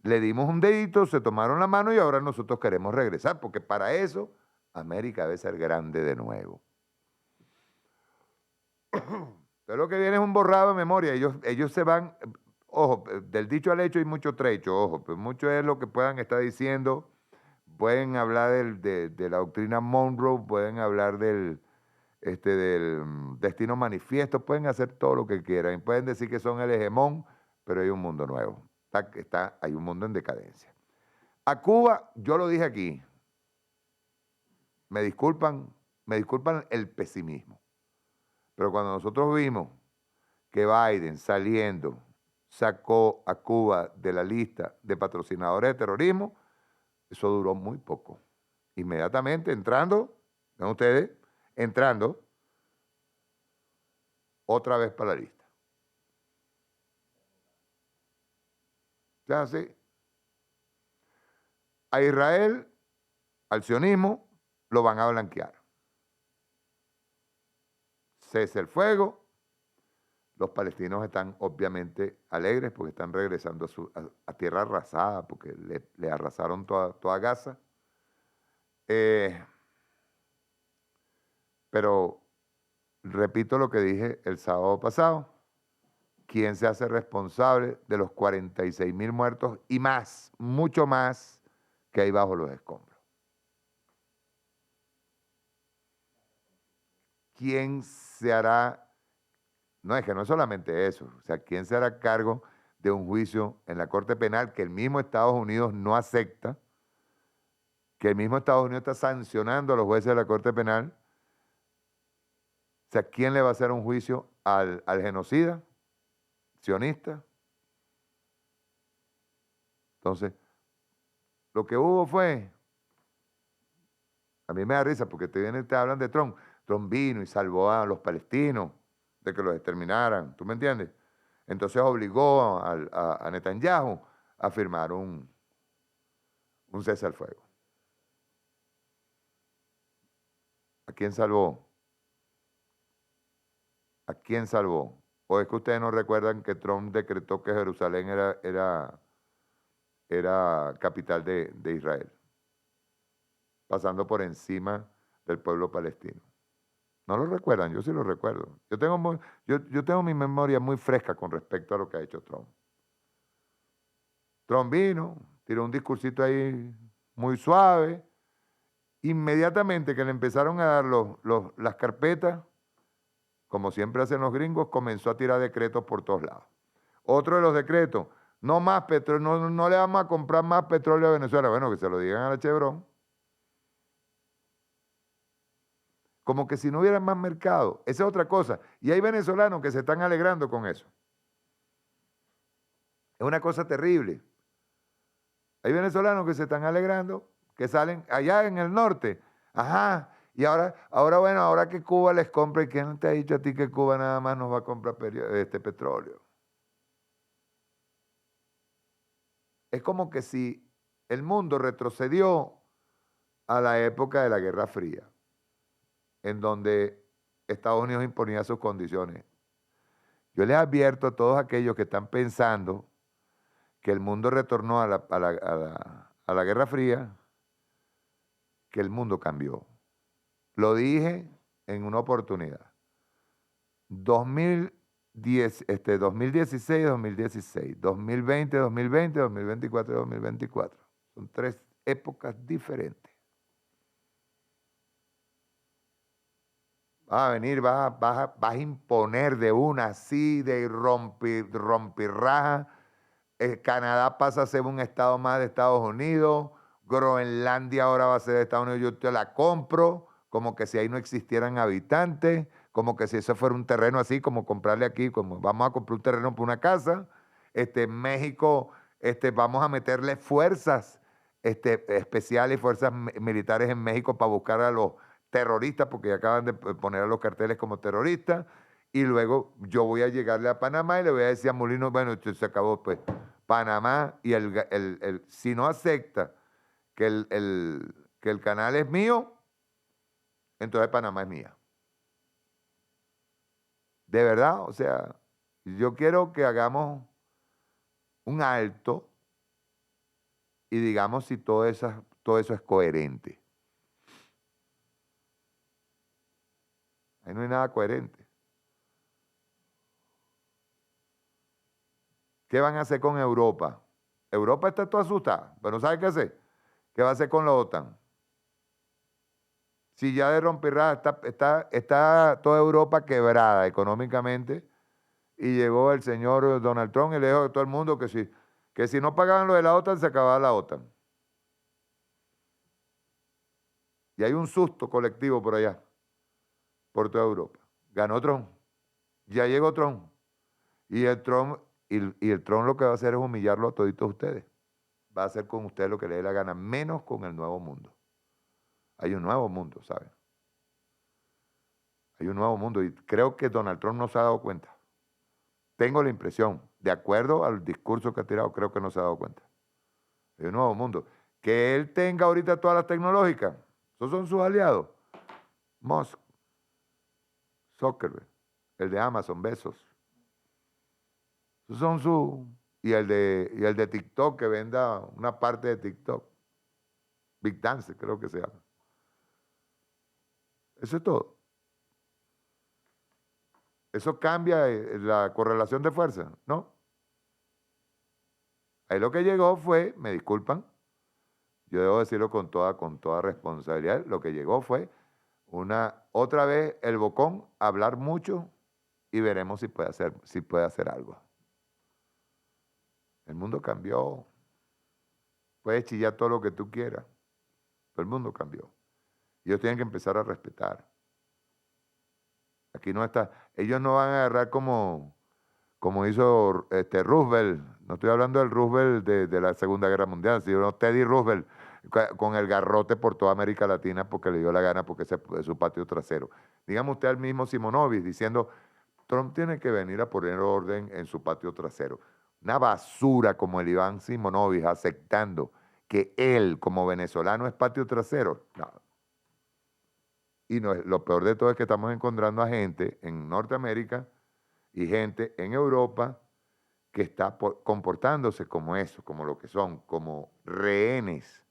le dimos un dedito, se tomaron la mano y ahora nosotros queremos regresar, porque para eso América debe ser grande de nuevo. Pero lo que viene es un borrado de memoria. Ellos se van, ojo, del dicho al hecho hay mucho trecho, ojo, pues mucho es lo que puedan estar diciendo. Pueden hablar de la doctrina Monroe, pueden hablar del destino manifiesto, pueden hacer todo lo que quieran, pueden decir que son el hegemón, pero hay un mundo nuevo, hay un mundo en decadencia. A Cuba, yo lo dije aquí, me disculpan el pesimismo, pero cuando nosotros vimos que Biden saliendo sacó a Cuba de la lista de patrocinadores de terrorismo, eso duró muy poco. Inmediatamente entrando, ¿ven ustedes? Entrando otra vez para la lista. Ya así. A Israel, al sionismo, lo van a blanquear. Cese el fuego. Los palestinos están obviamente alegres porque están regresando a tierra arrasada, porque le arrasaron toda Gaza. Pero repito lo que dije el sábado pasado. ¿Quién se hace responsable de los 46,000 muertos y más, mucho más, que hay bajo los escombros? ¿Quién se hará? No, es que no es solamente eso. O sea, ¿quién se hará cargo de un juicio en la Corte Penal que el mismo Estados Unidos no acepta? Que el mismo Estados Unidos está sancionando a los jueces de la Corte Penal. O sea, ¿quién le va a hacer un juicio al genocida, sionista? Entonces, lo que hubo fue, a mí me da risa porque te hablan de Trump. Trump vino y salvó a los palestinos de que los exterminaran, ¿tú me entiendes? Entonces obligó a Netanyahu a firmar un cese al fuego. ¿A quién salvó? ¿A quién salvó? ¿O es que ustedes no recuerdan que Trump decretó que Jerusalén era capital de Israel? Pasando por encima del pueblo palestino. No lo recuerdan, yo sí lo recuerdo. Yo tengo mi memoria muy fresca con respecto a lo que ha hecho Trump. Trump vino, tiró un discursito ahí muy suave. Inmediatamente que le empezaron a dar las carpetas, como siempre hacen los gringos, comenzó a tirar decretos por todos lados. Otro de los decretos, no más petróleo, no le vamos a comprar más petróleo a Venezuela. Bueno, que se lo digan a la Chevron. Como que si no hubiera más mercado. Esa es otra cosa. Y hay venezolanos que se están alegrando con eso. Es una cosa terrible. Hay venezolanos que se están alegrando, que salen allá en el norte. Ajá. Y ahora que Cuba les compra, ¿y quién te ha dicho a ti que Cuba nada más nos va a comprar petróleo? Es como que si el mundo retrocedió a la época de la Guerra Fría, en donde Estados Unidos imponía sus condiciones. Yo les advierto a todos aquellos que están pensando que el mundo retornó a la Guerra Fría, que el mundo cambió. Lo dije en una oportunidad. 2016, 2016, 2020, 2020, 2024 y 2024. Son 3 épocas diferentes. Vas a venir, vas a imponer de una así, de rompirraja. Canadá pasa a ser un estado más de Estados Unidos. Groenlandia ahora va a ser de Estados Unidos. Yo te la compro, como que si ahí no existieran habitantes, como que si eso fuera un terreno así, como comprarle aquí, como vamos a comprar un terreno para una casa. México, vamos a meterle fuerzas especiales, fuerzas militares en México para buscar a los terroristas, porque acaban de poner a los carteles como terroristas, y luego yo voy a llegarle a Panamá y le voy a decir a Molino, bueno, se acabó, pues, Panamá, y si no acepta que el canal es mío, entonces Panamá es mía. De verdad, o sea, yo quiero que hagamos un alto y digamos si todo eso es coherente. Ahí no hay nada coherente. ¿Qué van a hacer con Europa? Europa está toda asustada, pero no sabe qué hacer. ¿Qué va a hacer con la OTAN? Si ya de rompirraja está toda Europa quebrada económicamente y llegó el señor Donald Trump y le dijo a todo el mundo que si no pagaban lo de la OTAN, se acababa la OTAN. Y hay un susto colectivo por allá, por toda Europa. Ganó Trump. Ya llegó Trump. Y el Trump lo que va a hacer es humillarlo a toditos ustedes. Va a hacer con ustedes lo que le dé la gana, menos con el nuevo mundo. Hay un nuevo mundo, ¿saben? Hay un nuevo mundo y creo que Donald Trump no se ha dado cuenta. Tengo la impresión, de acuerdo al discurso que ha tirado, creo que no se ha dado cuenta. Hay un nuevo mundo. Que él tenga ahorita todas las tecnológicas, esos son sus aliados. Musk, Zuckerberg, el de Amazon, Bezos. Esos son sus... Y el de TikTok, que venda una parte de TikTok. Big Dance, creo que se llama. Eso es todo. ¿Eso cambia la correlación de fuerza? No. Ahí lo que llegó fue, me disculpan, yo debo decirlo con toda responsabilidad, lo que llegó fue otra vez el bocón, hablar mucho y veremos si puede hacer algo. El mundo cambió. Puedes chillar todo lo que tú quieras, pero el mundo cambió. Y ellos tienen que empezar a respetar. Aquí no está. Ellos no van a agarrar como hizo Roosevelt. No estoy hablando del Roosevelt de la Segunda Guerra Mundial, sino Teddy Roosevelt con el garrote por toda América Latina porque le dio la gana, porque ese es su patio trasero. Dígame usted al mismo Simonovic diciendo, Trump tiene que venir a poner orden en su patio trasero. Una basura como el Iván Simonovic aceptando que él como venezolano es patio trasero. No. Y lo peor de todo es que estamos encontrando a gente en Norteamérica y gente en Europa que está comportándose como eso, como lo que son, como rehenes,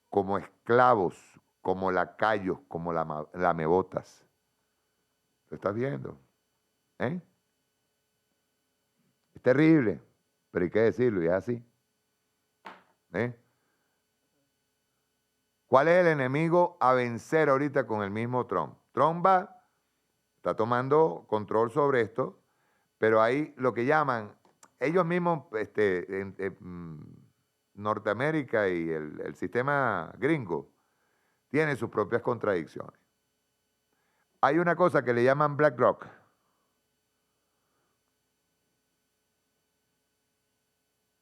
como esclavos, como lacayos, como lamebotas. Lo estás viendo. ¿Eh? Es terrible, pero hay que decirlo, y es así. ¿Eh? ¿Cuál es el enemigo a vencer ahorita con el mismo Trump? Trump está tomando control sobre esto, pero hay lo que llaman, ellos mismos, Norteamérica y el sistema gringo, tiene sus propias contradicciones. Hay una cosa que le llaman BlackRock.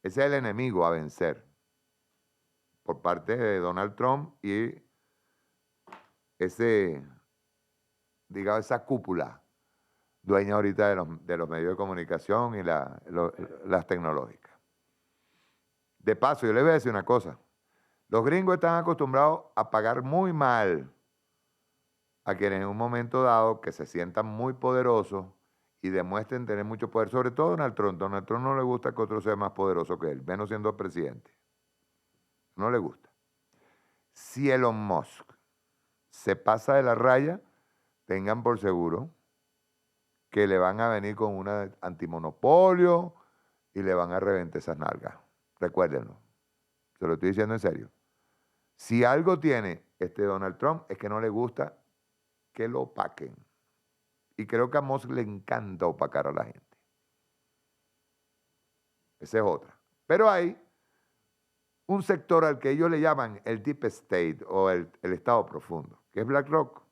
Ese es el enemigo a vencer por parte de Donald Trump y esa cúpula dueña ahorita de los medios de comunicación y las tecnológicas. De paso, yo les voy a decir una cosa. Los gringos están acostumbrados a pagar muy mal a quienes en un momento dado que se sientan muy poderosos y demuestren tener mucho poder, sobre todo Donald Trump. Donald Trump no le gusta que otro sea más poderoso que él, menos siendo presidente. No le gusta. Si Elon Musk se pasa de la raya, tengan por seguro que le van a venir con una antimonopolio y le van a reventar esas nalgas. Recuérdenlo. Se lo estoy diciendo en serio. Si algo tiene Donald Trump es que no le gusta que lo opaquen. Y creo que a Musk le encanta opacar a la gente. Esa es otra. Pero hay un sector al que ellos le llaman el Deep State o el Estado Profundo, que es BlackRock.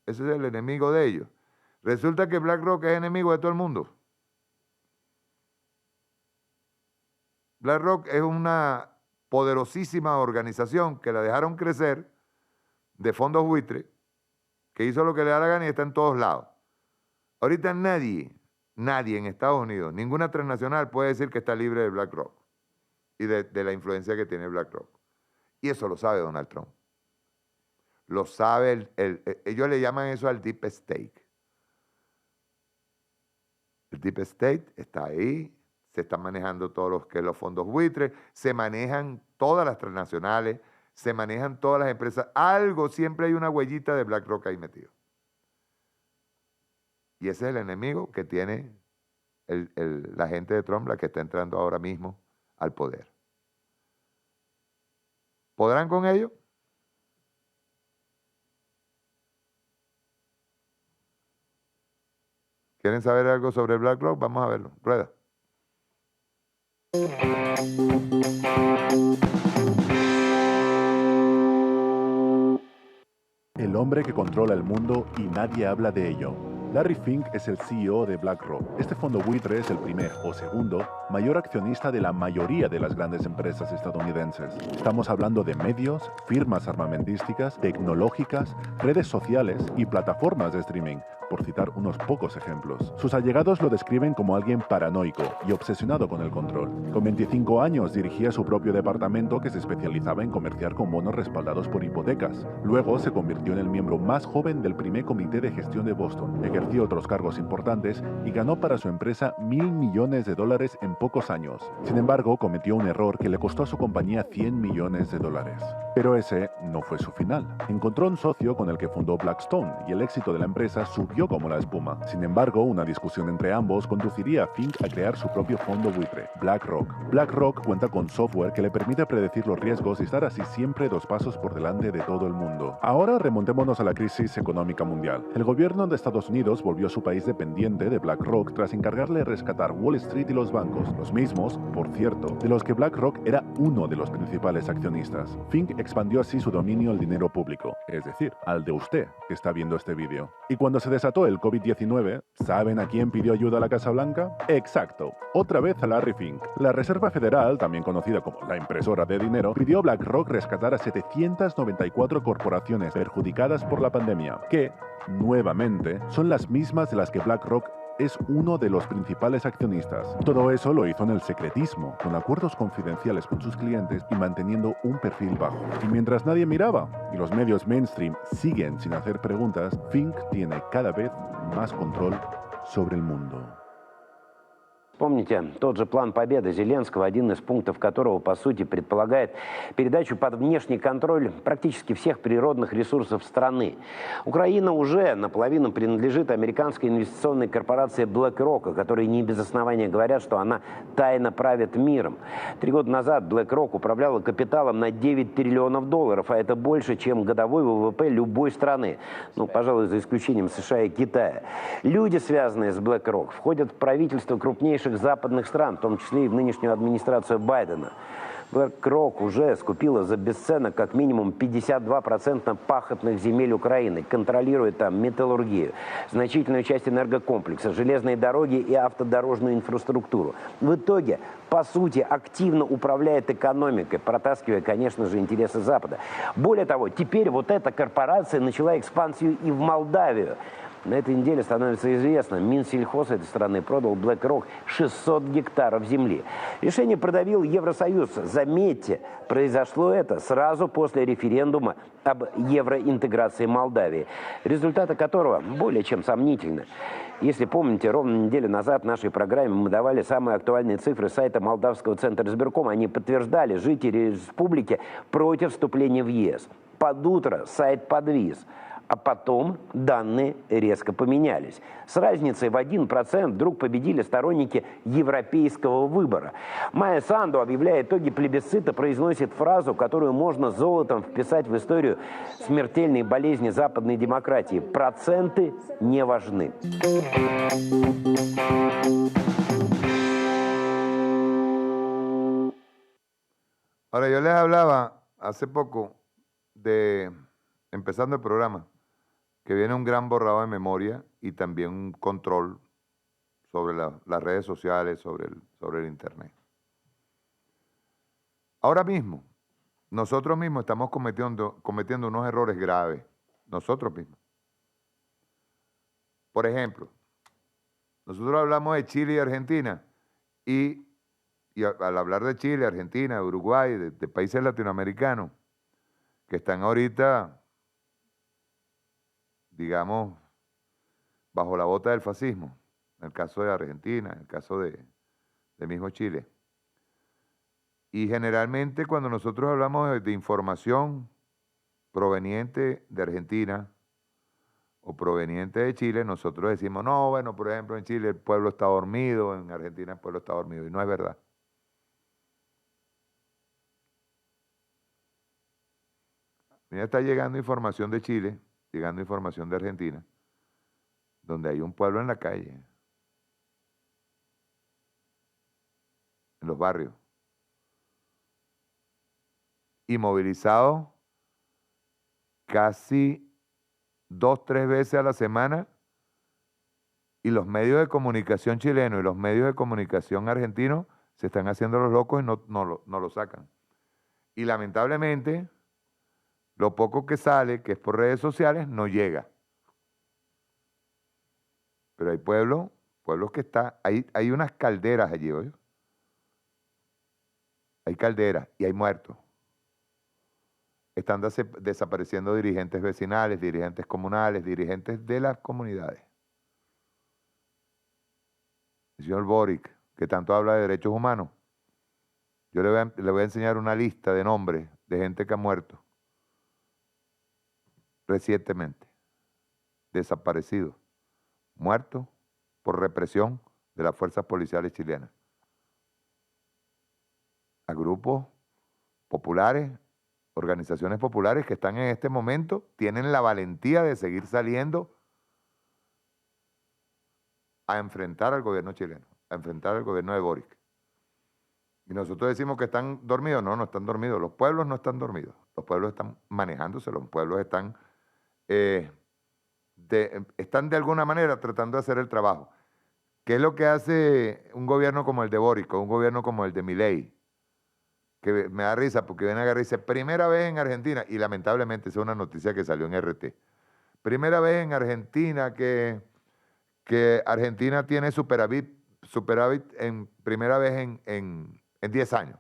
Ese es el enemigo de ellos. Resulta que BlackRock es enemigo de todo el mundo. BlackRock es una poderosísima organización que la dejaron crecer de fondos buitre, que hizo lo que le da la gana y está en todos lados. Ahorita nadie en Estados Unidos, ninguna transnacional puede decir que está libre de BlackRock y de la influencia que tiene BlackRock. Y eso lo sabe Donald Trump. Lo sabe, ellos le llaman eso al Deep State. El Deep State está ahí, se están manejando todos los fondos buitres, se manejan todas las transnacionales, se manejan todas las empresas. Algo, siempre hay una huellita de BlackRock ahí metido. Y ese es el enemigo que tiene la gente de Trump, la que está entrando ahora mismo al poder. ¿Podrán con ello? ¿Quieren saber algo sobre BlackRock? Vamos a verlo. Rueda. El hombre que controla el mundo y nadie habla de ello. Larry Fink es el CEO de BlackRock. Este fondo buitre es el primer o segundo mayor accionista de la mayoría de las grandes empresas estadounidenses. Estamos hablando de medios, firmas armamentísticas, tecnológicas, redes sociales y plataformas de streaming, por citar unos pocos ejemplos. Sus allegados lo describen como alguien paranoico y obsesionado con el control. Con 25 años dirigía su propio departamento que se especializaba en comerciar con bonos respaldados por hipotecas. Luego se convirtió en el miembro más joven del primer comité de gestión de Boston. Ejerció otros cargos importantes y ganó para su empresa $1.000 millones en pocos años. Sin embargo, cometió un error que le costó a su compañía $100 millones. Pero ese no fue su final. Encontró un socio con el que fundó Blackstone y el éxito de la empresa subió como la espuma. Sin embargo, una discusión entre ambos conduciría a Fink a crear su propio fondo buitre, BlackRock. BlackRock cuenta con software que le permite predecir los riesgos y estar así siempre 2 pasos por delante de todo el mundo. Ahora remontémonos a la crisis económica mundial. El gobierno de Estados Unidos volvió a su país dependiente de BlackRock tras encargarle rescatar Wall Street y los bancos, los mismos, por cierto, de los que BlackRock era uno de los principales accionistas. Fink expandió así su dominio al dinero público, es decir, al de usted que está viendo este vídeo. Y cuando se desató el COVID-19, ¿saben a quién pidió ayuda a la Casa Blanca? Exacto, otra vez a Larry Fink. La Reserva Federal, también conocida como la impresora de dinero, pidió a BlackRock rescatar a 794 corporaciones perjudicadas por la pandemia, que, nuevamente, son las mismas de las que BlackRock es uno de los principales accionistas. Todo eso lo hizo en el secretismo, con acuerdos confidenciales con sus clientes y manteniendo un perfil bajo. Y mientras nadie miraba y los medios mainstream siguen sin hacer preguntas, Fink tiene cada vez más control sobre el mundo. Помните, тот же план победы Зеленского, один из пунктов которого, по сути, предполагает передачу под внешний контроль практически всех природных ресурсов страны. Украина уже наполовину принадлежит американской инвестиционной корпорации BlackRock, которые не без основания говорят, что она тайно правит миром. 3 года назад BlackRock управляла капиталом на 9 триллионов долларов, а это больше, чем годовой ВВП любой страны. Ну, пожалуй, за исключением США и Китая. Люди, связанные с BlackRock, входят в правительство крупнейших западных стран, в том числе и в нынешнюю администрацию Байдена. BlackRock уже скупила за бесценок как минимум 52% пахотных земель Украины, контролирует там металлургию, значительную часть энергокомплекса, железные дороги и автодорожную инфраструктуру. В итоге, по сути, активно управляет экономикой, протаскивая, конечно же, интересы Запада. Более того, теперь вот эта корпорация начала экспансию и в Молдавию. На этой неделе становится известно, Минсельхоз этой страны продал BlackRock 600 гектаров земли. Решение продавил Евросоюз. Заметьте, произошло это сразу после референдума об евроинтеграции Молдавии, результаты которого более чем сомнительны. Если помните, ровно неделю назад в нашей программе мы давали самые актуальные цифры сайта Молдавского центра избиркома. Они подтверждали, жители республики против вступления в ЕС. Под утро сайт подвис. А потом данные резко поменялись. С разницей в 1% вдруг победили сторонники европейского выбора. Майя Санду, объявляя итоги плебисцита, произносит фразу, которую можно золотом вписать в историю смертельной болезни западной демократии. Проценты не важны. Ahora, yo les hablaba hace poco de, empezando el programa, que viene un gran borrado de memoria y también un control sobre las redes sociales, sobre el Internet. Ahora mismo, nosotros mismos estamos cometiendo unos errores graves, nosotros mismos. Por ejemplo, nosotros hablamos de Chile y Argentina y al hablar de Chile, Argentina, Uruguay, de países latinoamericanos que están ahorita, digamos, bajo la bota del fascismo, en el caso de Argentina, en el caso de mismo Chile. Y generalmente cuando nosotros hablamos de información proveniente de Argentina o proveniente de Chile, nosotros decimos, no, bueno, por ejemplo, en Chile el pueblo está dormido, en Argentina el pueblo está dormido, y no es verdad. Mira, está llegando información de Chile, llegando información de Argentina, donde hay un pueblo en la calle, en los barrios, y movilizado casi 2, 3 veces a la semana, y los medios de comunicación chilenos y los medios de comunicación argentinos se están haciendo los locos y no lo sacan. Y lamentablemente, lo poco que sale, que es por redes sociales, no llega. Pero hay pueblos que están, hay unas calderas allí, ¿oye? Hay calderas y hay muertos. Están desapareciendo dirigentes vecinales, dirigentes comunales, dirigentes de las comunidades. El señor Boric, que tanto habla de derechos humanos, yo le voy a enseñar una lista de nombres de gente que ha muerto recientemente, desaparecidos, muertos por represión de las fuerzas policiales chilenas. A grupos populares, organizaciones populares que están en este momento, tienen la valentía de seguir saliendo a enfrentar al gobierno chileno, a enfrentar al gobierno de Boric. Y nosotros decimos que están dormidos. No, no están dormidos. Los pueblos no están dormidos. Los pueblos están manejándose, los pueblos están de alguna manera tratando de hacer el trabajo. ¿Qué es lo que hace un gobierno como el de Boric, o un gobierno como el de Milei? Que me da risa porque viene a agarrar y dice, primera vez en Argentina, y lamentablemente esa es una noticia que salió en RT, primera vez en Argentina que Argentina tiene superávit en primera vez en 10 años.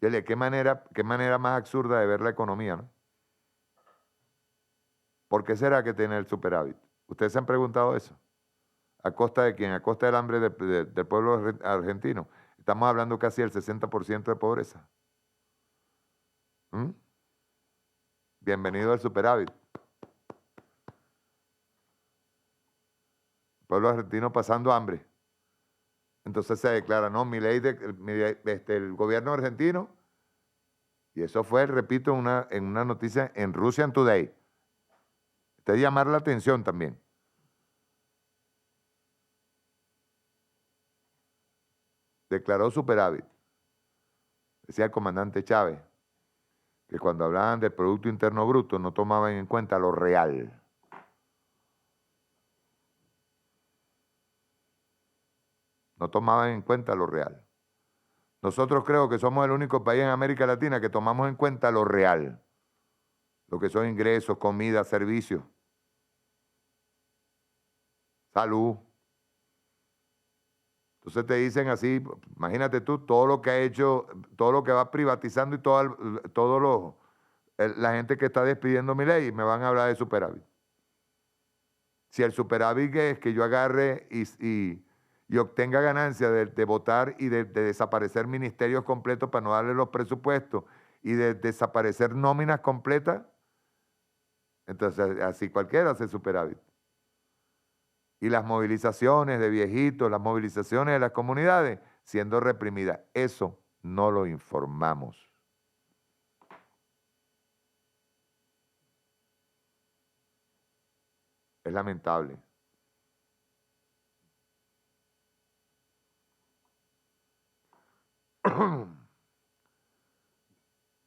¿Qué manera más absurda de ver la economía, ¿no? ¿Por qué será que tiene el superávit? ¿Ustedes se han preguntado eso? ¿A costa de quién? A costa del hambre del pueblo argentino. Estamos hablando casi del 60% de pobreza. ¿Mm? Bienvenido al superávit. El pueblo argentino pasando hambre. Entonces se declara, no, el gobierno argentino, y eso fue, repito, en una noticia en Russian Today. Te llamar la atención también. Declaró superávit. Decía el comandante Chávez que cuando hablaban del Producto Interno Bruto no tomaban en cuenta lo real. No tomaban en cuenta lo real. Nosotros creo que somos el único país en América Latina que tomamos en cuenta lo real. Lo que son ingresos, comida, servicios, salud. Entonces te dicen así, imagínate tú, todo lo que ha hecho, todo lo que va privatizando y la gente que está despidiendo Milei, me van a hablar de superávit. Si el superávit es que yo agarre y obtenga ganancia de votar y de desaparecer ministerios completos para no darle los presupuestos y de desaparecer nóminas completas, entonces así cualquiera hace superávit. Y las movilizaciones de viejitos, las movilizaciones de las comunidades siendo reprimidas. Eso no lo informamos. Es lamentable.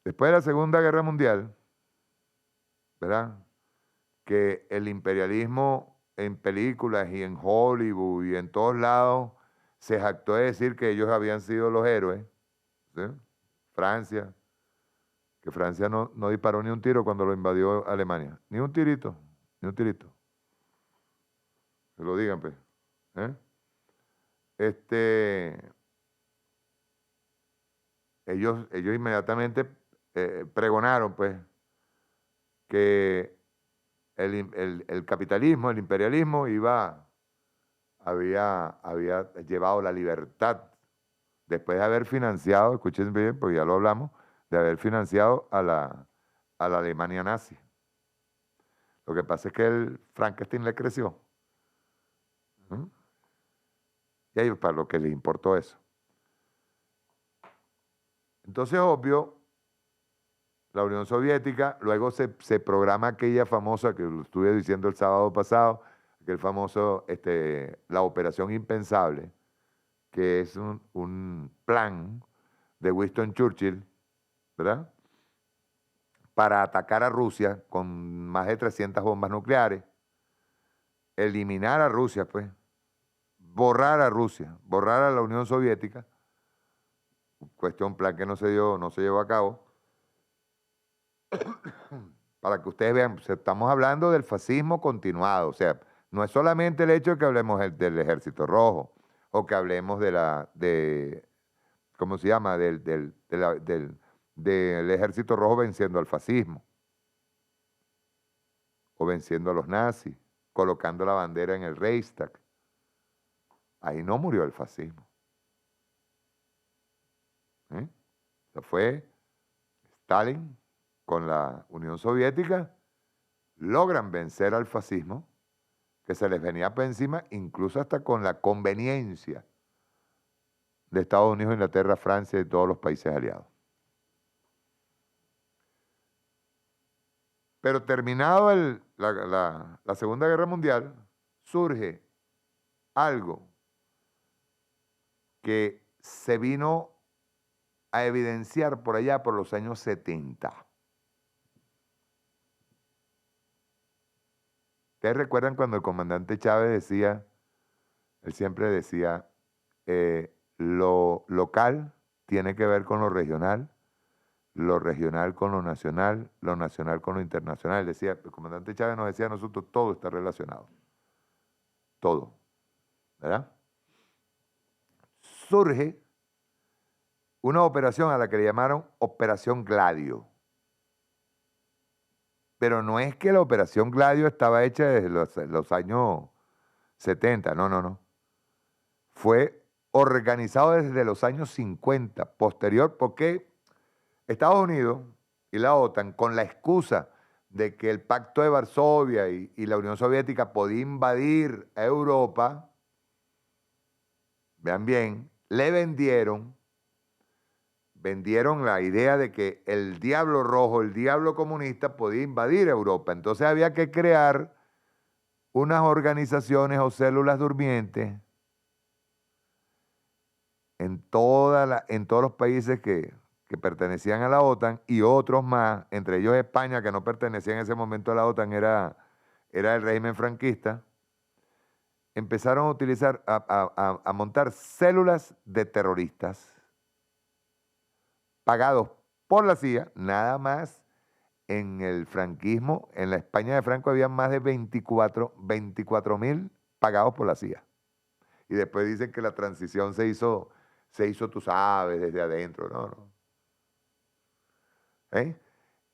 Después de la Segunda Guerra Mundial, ¿verdad? Que el imperialismo en películas y en Hollywood y en todos lados se jactó de decir que ellos habían sido los héroes. ¿Sí? Francia, que Francia no disparó ni un tiro cuando lo invadió Alemania. Ni un tirito, ni un tirito. Que lo digan, pues. Ellos inmediatamente pregonaron, pues, que el capitalismo, el imperialismo había llevado la libertad después de haber financiado, escuchen bien, porque ya lo hablamos, de haber financiado a la Alemania nazi. Lo que pasa es que el Frankenstein le creció. Y ahí para lo que les importó eso. Entonces, obvio, la Unión Soviética, luego se programa aquella famosa, que lo estuve diciendo el sábado pasado, aquel famoso, la Operación Impensable, que es un plan de Winston Churchill, ¿verdad? Para atacar a Rusia con más de 300 bombas nucleares, eliminar a Rusia, pues, borrar a Rusia, borrar a la Unión Soviética, plan que no se llevó a cabo. Para que ustedes vean, estamos hablando del fascismo continuado, o sea, no es solamente el hecho de que hablemos del Ejército Rojo, o que hablemos ¿cómo se llama? Del Ejército Rojo venciendo al fascismo, o venciendo a los nazis, colocando la bandera en el Reichstag. Ahí no murió el fascismo. Eso fue Stalin con la Unión Soviética, logran vencer al fascismo, que se les venía por encima, incluso hasta con la conveniencia de Estados Unidos, Inglaterra, Francia y todos los países aliados. Pero terminado la Segunda Guerra Mundial, surge algo que se vino a evidenciar por allá por los años 70. ¿Ustedes recuerdan cuando el comandante Chávez decía, él siempre decía, lo local tiene que ver con lo regional con lo nacional con lo internacional? Decía, el comandante Chávez nos decía a nosotros, todo está relacionado. Todo. ¿Verdad? Surge una operación a la que le llamaron Operación Gladio. Pero no es que la Operación Gladio estaba hecha desde los años 70, no. Fue organizado desde los años 50, posterior, porque Estados Unidos y la OTAN, con la excusa de que el Pacto de Varsovia y la Unión Soviética podía invadir a Europa, vean bien, le vendieron la idea de que el diablo rojo, el diablo comunista podía invadir Europa. Entonces había que crear unas organizaciones o células durmientes en todos los países que pertenecían a la OTAN y otros más, entre ellos España, que no pertenecía en ese momento a la OTAN, era el régimen franquista. Empezaron a utilizar, a montar células de terroristas pagados por la CIA. Nada más en el franquismo, en la España de Franco, había más de 24.000 pagados por la CIA. Y después dicen que la transición se hizo, tú sabes, desde adentro. No.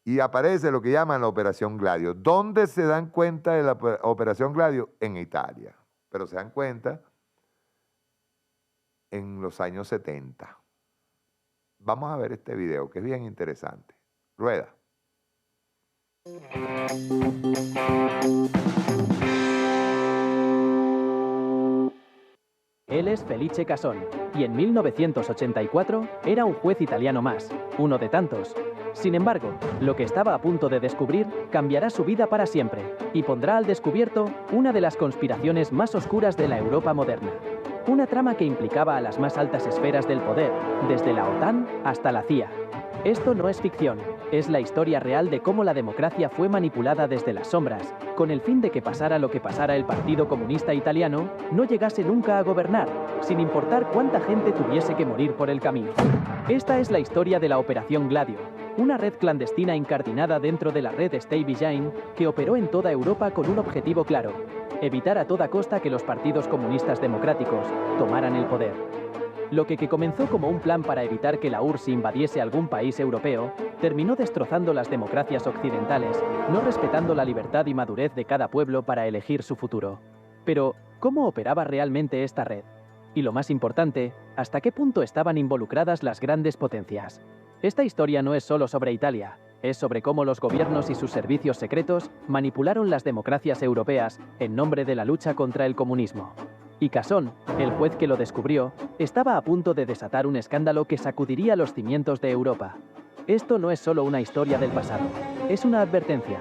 Y aparece lo que llaman la Operación Gladio. ¿Dónde se dan cuenta de la Operación Gladio? En Italia. Pero se dan cuenta en los años 70. Vamos a ver este video, que es bien interesante. Rueda. Él es Felice Casson, y en 1984 era un juez italiano más, uno de tantos. Sin embargo, lo que estaba a punto de descubrir cambiará su vida para siempre y pondrá al descubierto una de las conspiraciones más oscuras de la Europa moderna. Una trama que implicaba a las más altas esferas del poder, desde la OTAN hasta la CIA. Esto no es ficción, es la historia real de cómo la democracia fue manipulada desde las sombras, con el fin de que pasara lo que pasara el Partido Comunista Italiano, no llegase nunca a gobernar, sin importar cuánta gente tuviese que morir por el camino. Esta es la historia de la Operación Gladio, una red clandestina incardinada dentro de la red Stay Vigilante que operó en toda Europa con un objetivo claro: evitar a toda costa que los partidos comunistas democráticos tomaran el poder. Lo que comenzó como un plan para evitar que la URSS invadiese algún país europeo, terminó destrozando las democracias occidentales, no respetando la libertad y madurez de cada pueblo para elegir su futuro. Pero, ¿cómo operaba realmente esta red? Y lo más importante, ¿hasta qué punto estaban involucradas las grandes potencias? Esta historia no es solo sobre Italia, es sobre cómo los gobiernos y sus servicios secretos manipularon las democracias europeas en nombre de la lucha contra el comunismo. Y Casson, el juez que lo descubrió, estaba a punto de desatar un escándalo que sacudiría los cimientos de Europa. Esto no es solo una historia del pasado, es una advertencia.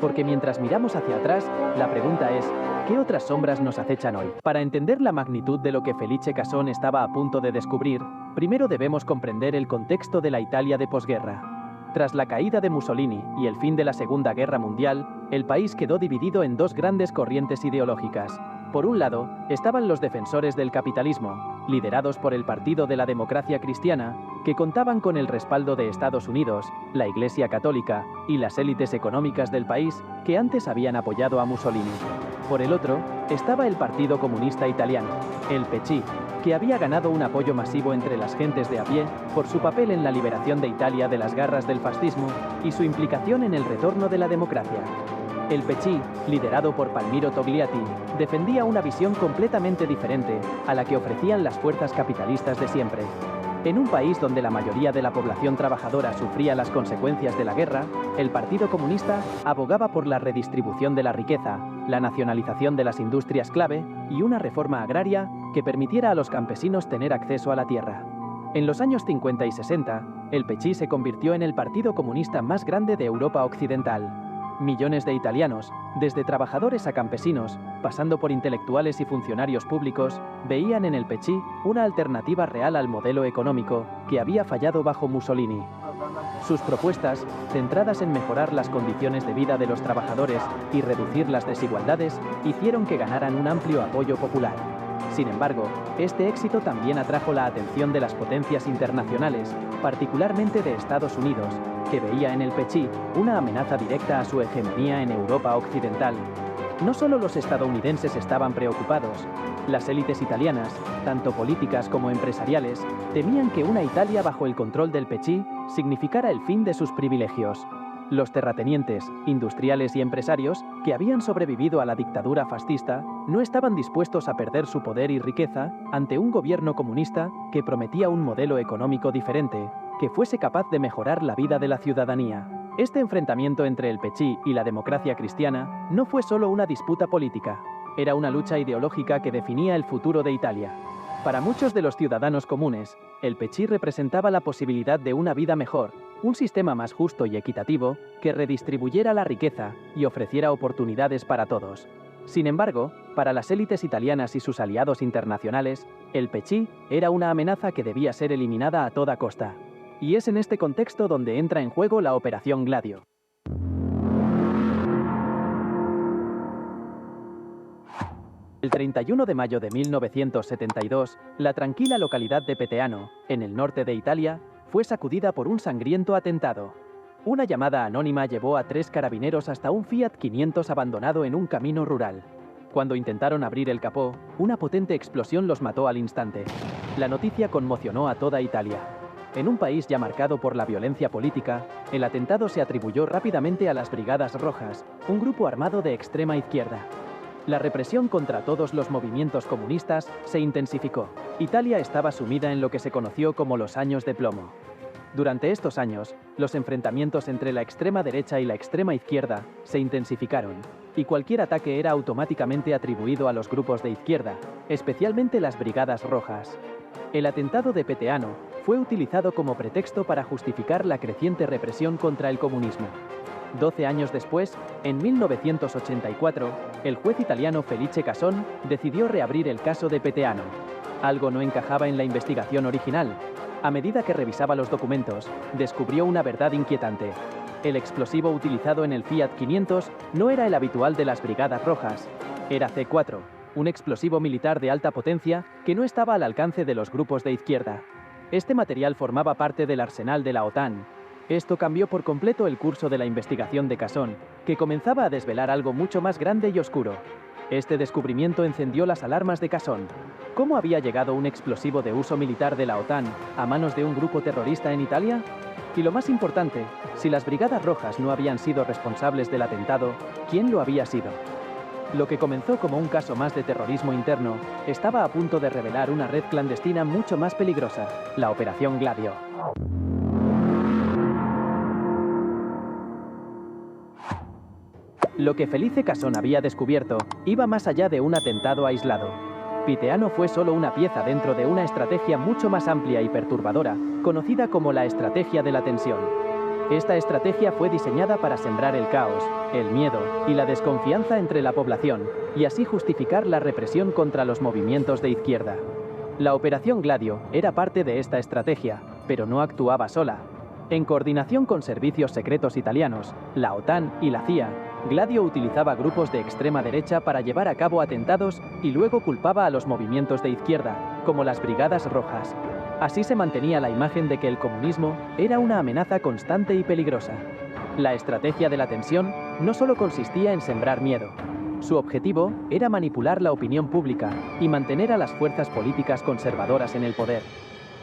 Porque mientras miramos hacia atrás, la pregunta es, ¿qué otras sombras nos acechan hoy? Para entender la magnitud de lo que Felice Casson estaba a punto de descubrir, primero debemos comprender el contexto de la Italia de posguerra. Tras la caída de Mussolini y el fin de la Segunda Guerra Mundial, el país quedó dividido en dos grandes corrientes ideológicas. Por un lado, estaban los defensores del capitalismo, liderados por el Partido de la Democracia Cristiana, que contaban con el respaldo de Estados Unidos, la Iglesia Católica y las élites económicas del país que antes habían apoyado a Mussolini. Por el otro, estaba el Partido Comunista Italiano, el PCI, que había ganado un apoyo masivo entre las gentes de a pie por su papel en la liberación de Italia de las garras del fascismo y su implicación en el retorno de la democracia. El PCI, liderado por Palmiro Togliatti, defendía una visión completamente diferente a la que ofrecían las fuerzas capitalistas de siempre. En un país donde la mayoría de la población trabajadora sufría las consecuencias de la guerra, el Partido Comunista abogaba por la redistribución de la riqueza, la nacionalización de las industrias clave y una reforma agraria que permitiera a los campesinos tener acceso a la tierra. En los años 50 y 60, el PCI se convirtió en el partido comunista más grande de Europa Occidental. Millones de italianos, desde trabajadores a campesinos, pasando por intelectuales y funcionarios públicos, veían en el PCI una alternativa real al modelo económico que había fallado bajo Mussolini. Sus propuestas, centradas en mejorar las condiciones de vida de los trabajadores y reducir las desigualdades, hicieron que ganaran un amplio apoyo popular. Sin embargo, este éxito también atrajo la atención de las potencias internacionales, particularmente de Estados Unidos, que veía en el PCI una amenaza directa a su hegemonía en Europa Occidental. No solo los estadounidenses estaban preocupados, las élites italianas, tanto políticas como empresariales, temían que una Italia bajo el control del PCI significara el fin de sus privilegios. Los terratenientes, industriales y empresarios que habían sobrevivido a la dictadura fascista no estaban dispuestos a perder su poder y riqueza ante un gobierno comunista que prometía un modelo económico diferente, que fuese capaz de mejorar la vida de la ciudadanía. Este enfrentamiento entre el PCI y la democracia cristiana no fue solo una disputa política, era una lucha ideológica que definía el futuro de Italia. Para muchos de los ciudadanos comunes, el PCI representaba la posibilidad de una vida mejor, un sistema más justo y equitativo que redistribuyera la riqueza y ofreciera oportunidades para todos. Sin embargo, para las élites italianas y sus aliados internacionales, el PCI era una amenaza que debía ser eliminada a toda costa. Y es en este contexto donde entra en juego la Operación Gladio. El 31 de mayo de 1972, la tranquila localidad de Peteano, en el norte de Italia, fue sacudida por un sangriento atentado. Una llamada anónima llevó a 3 carabineros hasta un Fiat 500 abandonado en un camino rural. Cuando intentaron abrir el capó, una potente explosión los mató al instante. La noticia conmocionó a toda Italia. En un país ya marcado por la violencia política, el atentado se atribuyó rápidamente a las Brigadas Rojas, un grupo armado de extrema izquierda. La represión contra todos los movimientos comunistas se intensificó. Italia estaba sumida en lo que se conoció como los años de plomo. Durante estos años, los enfrentamientos entre la extrema derecha y la extrema izquierda se intensificaron, y cualquier ataque era automáticamente atribuido a los grupos de izquierda, especialmente las Brigadas Rojas. El atentado de Peteano fue utilizado como pretexto para justificar la creciente represión contra el comunismo. 12 años después, en 1984, el juez italiano Felice Casson decidió reabrir el caso de Peteano. Algo no encajaba en la investigación original. A medida que revisaba los documentos, descubrió una verdad inquietante. El explosivo utilizado en el Fiat 500 no era el habitual de las Brigadas Rojas. Era C4, un explosivo militar de alta potencia que no estaba al alcance de los grupos de izquierda. Este material formaba parte del arsenal de la OTAN. Esto cambió por completo el curso de la investigación de Casson, que comenzaba a desvelar algo mucho más grande y oscuro. Este descubrimiento encendió las alarmas de Casson. ¿Cómo había llegado un explosivo de uso militar de la OTAN a manos de un grupo terrorista en Italia? Y lo más importante, si las Brigadas Rojas no habían sido responsables del atentado, ¿quién lo había sido? Lo que comenzó como un caso más de terrorismo interno estaba a punto de revelar una red clandestina mucho más peligrosa, la Operación Gladio. Lo que Felice Casson había descubierto iba más allá de un atentado aislado. Peteano fue solo una pieza dentro de una estrategia mucho más amplia y perturbadora, conocida como la estrategia de la tensión. Esta estrategia fue diseñada para sembrar el caos, el miedo y la desconfianza entre la población, y así justificar la represión contra los movimientos de izquierda. La Operación Gladio era parte de esta estrategia, pero no actuaba sola. En coordinación con servicios secretos italianos, la OTAN y la CIA, Gladio utilizaba grupos de extrema derecha para llevar a cabo atentados y luego culpaba a los movimientos de izquierda, como las Brigadas Rojas. Así se mantenía la imagen de que el comunismo era una amenaza constante y peligrosa. La estrategia de la tensión no solo consistía en sembrar miedo. Su objetivo era manipular la opinión pública y mantener a las fuerzas políticas conservadoras en el poder.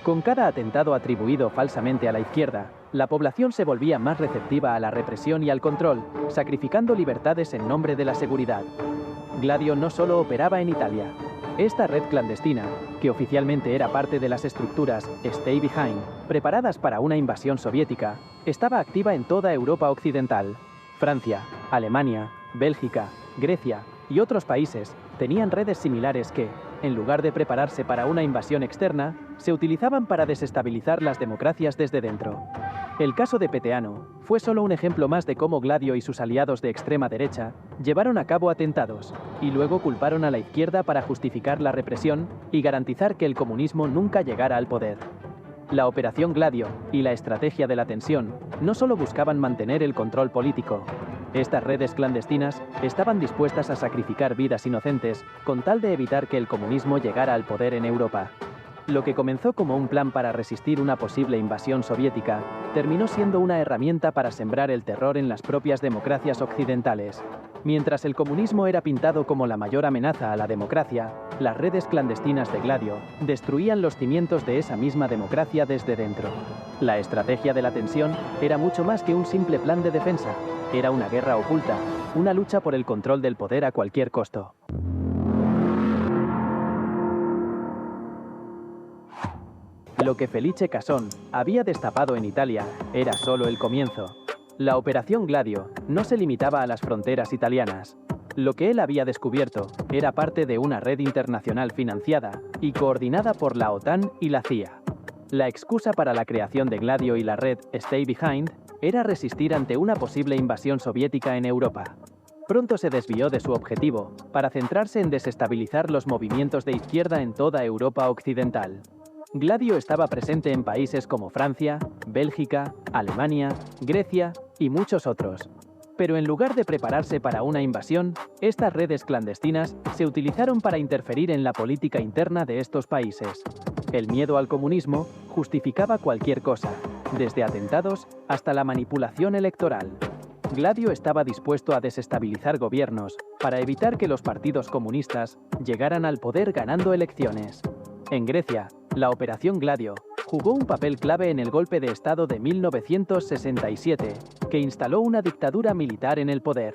Con cada atentado atribuido falsamente a la izquierda, la población se volvía más receptiva a la represión y al control, sacrificando libertades en nombre de la seguridad. Gladio no solo operaba en Italia. Esta red clandestina, que oficialmente era parte de las estructuras Stay Behind, preparadas para una invasión soviética, estaba activa en toda Europa occidental. Francia, Alemania, Bélgica, Grecia y otros países tenían redes similares que, en lugar de prepararse para una invasión externa, se utilizaban para desestabilizar las democracias desde dentro. El caso de Peteano fue solo un ejemplo más de cómo Gladio y sus aliados de extrema derecha llevaron a cabo atentados y luego culparon a la izquierda para justificar la represión y garantizar que el comunismo nunca llegara al poder. La Operación Gladio y la estrategia de la tensión no solo buscaban mantener el control político. Estas redes clandestinas estaban dispuestas a sacrificar vidas inocentes con tal de evitar que el comunismo llegara al poder en Europa. Lo que comenzó como un plan para resistir una posible invasión soviética, terminó siendo una herramienta para sembrar el terror en las propias democracias occidentales. Mientras el comunismo era pintado como la mayor amenaza a la democracia, las redes clandestinas de Gladio destruían los cimientos de esa misma democracia desde dentro. La estrategia de la tensión era mucho más que un simple plan de defensa. Era una guerra oculta, una lucha por el control del poder a cualquier costo. Lo que Felice Casson había destapado en Italia era solo el comienzo. La Operación Gladio no se limitaba a las fronteras italianas. Lo que él había descubierto era parte de una red internacional financiada y coordinada por la OTAN y la CIA. La excusa para la creación de Gladio y la red Stay Behind era resistir ante una posible invasión soviética en Europa. Pronto se desvió de su objetivo para centrarse en desestabilizar los movimientos de izquierda en toda Europa occidental. Gladio estaba presente en países como Francia, Bélgica, Alemania, Grecia y muchos otros. Pero en lugar de prepararse para una invasión, estas redes clandestinas se utilizaron para interferir en la política interna de estos países. El miedo al comunismo justificaba cualquier cosa, desde atentados hasta la manipulación electoral. Gladio estaba dispuesto a desestabilizar gobiernos para evitar que los partidos comunistas llegaran al poder ganando elecciones. En Grecia, la Operación Gladio jugó un papel clave en el golpe de Estado de 1967, que instaló una dictadura militar en el poder.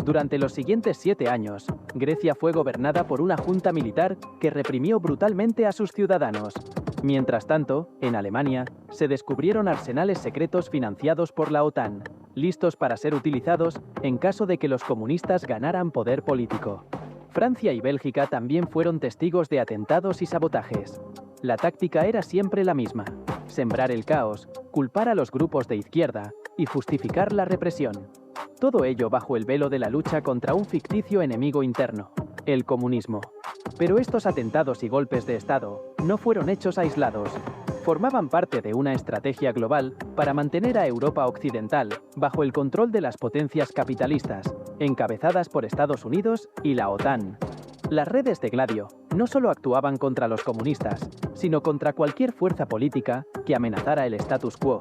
Durante los siguientes 7 años, Grecia fue gobernada por una junta militar que reprimió brutalmente a sus ciudadanos. Mientras tanto, en Alemania, se descubrieron arsenales secretos financiados por la OTAN, listos para ser utilizados en caso de que los comunistas ganaran poder político. Francia y Bélgica también fueron testigos de atentados y sabotajes. La táctica era siempre la misma: sembrar el caos, culpar a los grupos de izquierda y justificar la represión. Todo ello bajo el velo de la lucha contra un ficticio enemigo interno, el comunismo. Pero estos atentados y golpes de Estado no fueron hechos aislados. Formaban parte de una estrategia global para mantener a Europa occidental bajo el control de las potencias capitalistas, encabezadas por Estados Unidos y la OTAN. Las redes de Gladio no solo actuaban contra los comunistas, sino contra cualquier fuerza política que amenazara el status quo.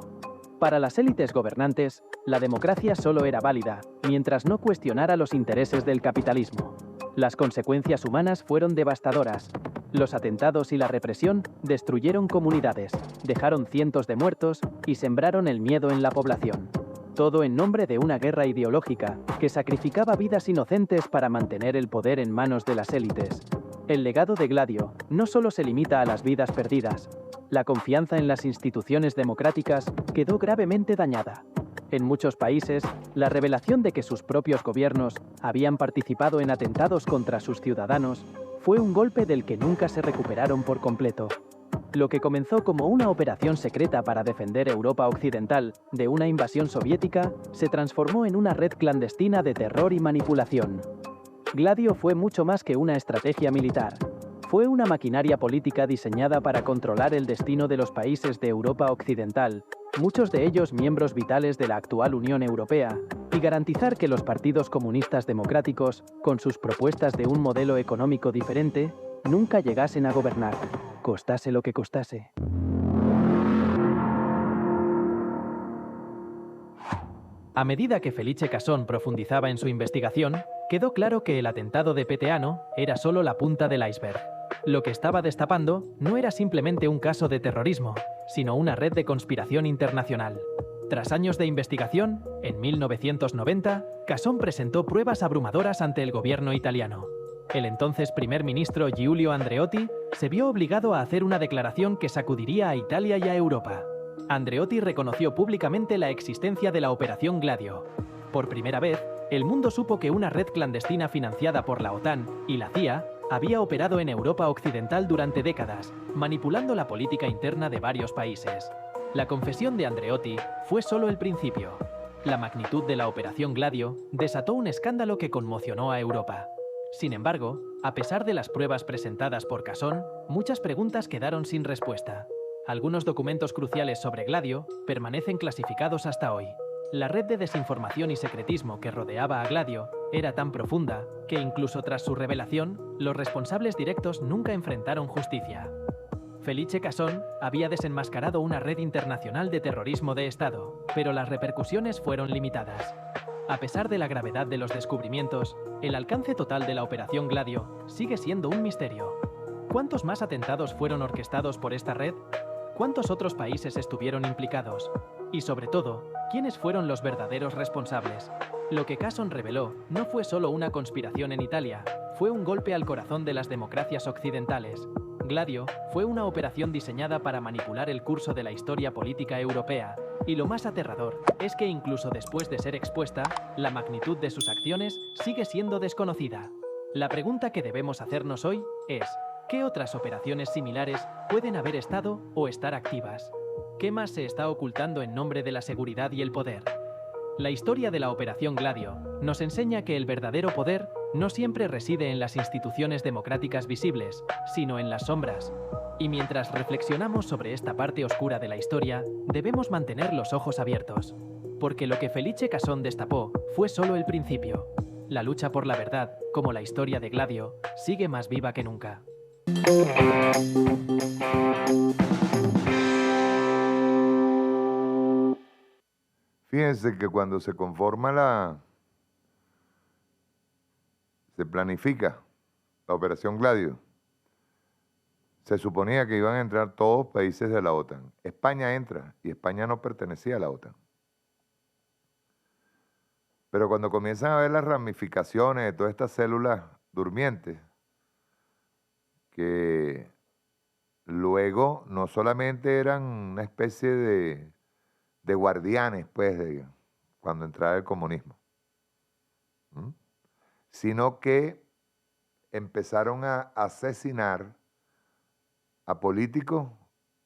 Para las élites gobernantes, la democracia solo era válida mientras no cuestionara los intereses del capitalismo. Las consecuencias humanas fueron devastadoras. Los atentados y la represión destruyeron comunidades, dejaron cientos de muertos y sembraron el miedo en la población. Todo en nombre de una guerra ideológica que sacrificaba vidas inocentes para mantener el poder en manos de las élites. El legado de Gladio no solo se limita a las vidas perdidas. La confianza en las instituciones democráticas quedó gravemente dañada. En muchos países, la revelación de que sus propios gobiernos habían participado en atentados contra sus ciudadanos fue un golpe del que nunca se recuperaron por completo. Lo que comenzó como una operación secreta para defender Europa occidental de una invasión soviética se transformó en una red clandestina de terror y manipulación. Gladio fue mucho más que una estrategia militar. Fue una maquinaria política diseñada para controlar el destino de los países de Europa occidental, muchos de ellos miembros vitales de la actual Unión Europea, y garantizar que los partidos comunistas democráticos, con sus propuestas de un modelo económico diferente, nunca llegasen a gobernar, costase lo que costase. A medida que Felice Casson profundizaba en su investigación, quedó claro que el atentado de Peteano era solo la punta del iceberg. Lo que estaba destapando no era simplemente un caso de terrorismo, sino una red de conspiración internacional. Tras años de investigación, en 1990, Casson presentó pruebas abrumadoras ante el gobierno italiano. El entonces primer ministro Giulio Andreotti se vio obligado a hacer una declaración que sacudiría a Italia y a Europa. Andreotti reconoció públicamente la existencia de la Operación Gladio. Por primera vez, el mundo supo que una red clandestina financiada por la OTAN y la CIA había operado en Europa occidental durante décadas, manipulando la política interna de varios países. La confesión de Andreotti fue solo el principio. La magnitud de la Operación Gladio desató un escándalo que conmocionó a Europa. Sin embargo, a pesar de las pruebas presentadas por Casson, muchas preguntas quedaron sin respuesta. Algunos documentos cruciales sobre Gladio permanecen clasificados hasta hoy. La red de desinformación y secretismo que rodeaba a Gladio era tan profunda que incluso tras su revelación, los responsables directos nunca enfrentaron justicia. Felice Casson había desenmascarado una red internacional de terrorismo de Estado, pero las repercusiones fueron limitadas. A pesar de la gravedad de los descubrimientos, el alcance total de la Operación Gladio sigue siendo un misterio. ¿Cuántos más atentados fueron orquestados por esta red? ¿Cuántos otros países estuvieron implicados? Y sobre todo, ¿quiénes fueron los verdaderos responsables? Lo que Casson reveló no fue solo una conspiración en Italia, fue un golpe al corazón de las democracias occidentales. Gladio fue una operación diseñada para manipular el curso de la historia política europea, y lo más aterrador es que incluso después de ser expuesta, la magnitud de sus acciones sigue siendo desconocida. La pregunta que debemos hacernos hoy es: ¿qué otras operaciones similares pueden haber estado o estar activas? ¿Qué más se está ocultando en nombre de la seguridad y el poder? La historia de la Operación Gladio nos enseña que el verdadero poder no siempre reside en las instituciones democráticas visibles, sino en las sombras. Y mientras reflexionamos sobre esta parte oscura de la historia, debemos mantener los ojos abiertos. Porque lo que Felice Casson destapó fue solo el principio. La lucha por la verdad, como la historia de Gladio, sigue más viva que nunca. Fíjense que cuando se planifica la Operación Gladio, se suponía que iban a entrar todos países de la OTAN. España entra y España no pertenecía a la OTAN. Pero cuando comienzan a ver las ramificaciones de todas estas células durmientes, que luego no solamente eran una especie de guardianes, pues, cuando entraba el comunismo, sino que empezaron a asesinar a políticos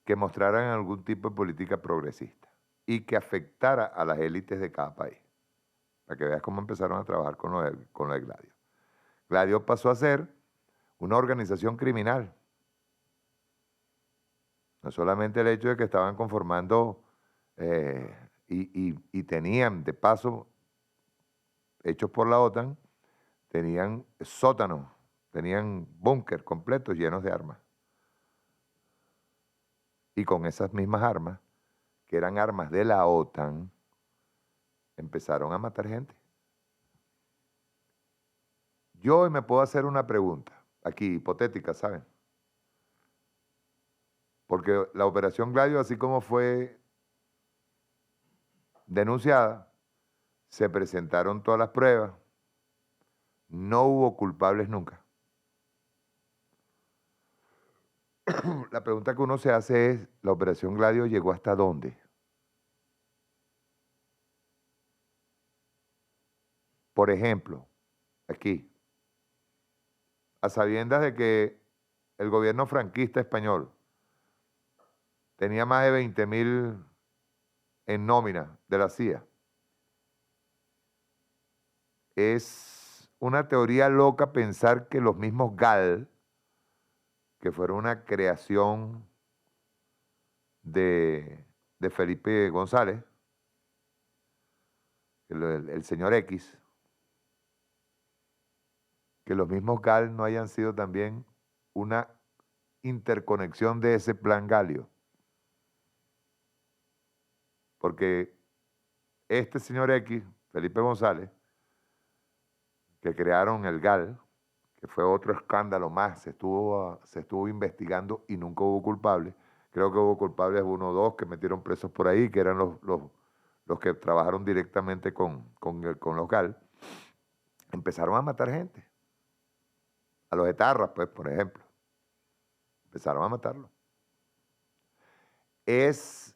que mostraran algún tipo de política progresista y que afectara a las élites de cada país. Para que veas cómo empezaron a trabajar con lo de Gladio. Gladio pasó a ser una organización criminal. No solamente el hecho de que estaban conformando y tenían, de paso, hechos por la OTAN, tenían sótanos, tenían búnker completos llenos de armas. Y con esas mismas armas, que eran armas de la OTAN, empezaron a matar gente. Yo hoy me puedo hacer una pregunta, aquí hipotética, ¿saben? Porque la Operación Gladio, así como fue denunciada, se presentaron todas las pruebas, no hubo culpables nunca. La pregunta que uno se hace es, ¿la Operación Gladio llegó hasta dónde? Por ejemplo, aquí, a sabiendas de que el gobierno franquista español tenía más de 20.000 en nómina de la CIA, es una teoría loca pensar que los mismos GAL, que fueron una creación de Felipe González, el señor X, que los mismos GAL no hayan sido también una interconexión de ese plan Galio. Porque este señor X, Felipe González, que crearon el GAL, que fue otro escándalo más, se estuvo investigando y nunca hubo culpables. Creo que hubo culpables 1 o 2 que metieron presos por ahí, que eran los que trabajaron directamente con los GAL. Empezaron a matar gente. A los etarras, pues, por ejemplo. Empezaron a matarlos. Es,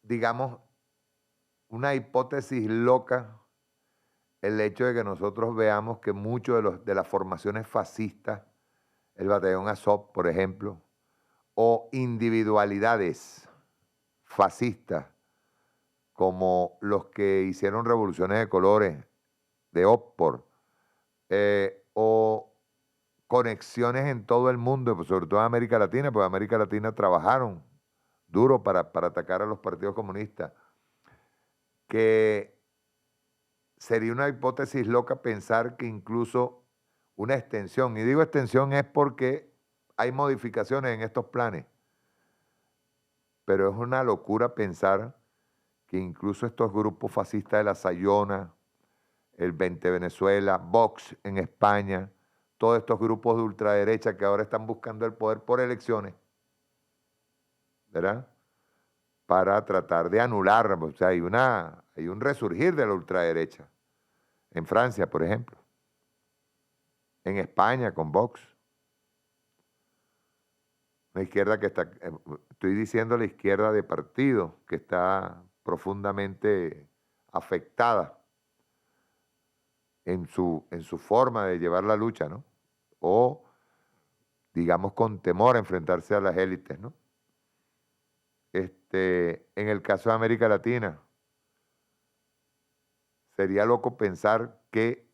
digamos, una hipótesis loca el hecho de que nosotros veamos que muchos de las formaciones fascistas, el batallón Azov, por ejemplo, o individualidades fascistas, como los que hicieron revoluciones de colores, de Otpor, o conexiones en todo el mundo, pues sobre todo en América Latina, porque en América Latina trabajaron duro para atacar a los partidos comunistas, que sería una hipótesis loca pensar que incluso una extensión, y digo extensión es porque hay modificaciones en estos planes, pero es una locura pensar que que incluso estos grupos fascistas de la Sayona, el 20 Venezuela, Vox en España, todos estos grupos de ultraderecha que ahora están buscando el poder por elecciones, ¿verdad? Para tratar de anular, o sea, hay un resurgir de la ultraderecha. En Francia, por ejemplo. En España, con Vox. Una izquierda que está, estoy diciendo la izquierda de partido, que está profundamente afectada en su forma de llevar la lucha, ¿no? O, digamos, con temor a enfrentarse a las élites, ¿no? En el caso de América Latina, sería loco pensar que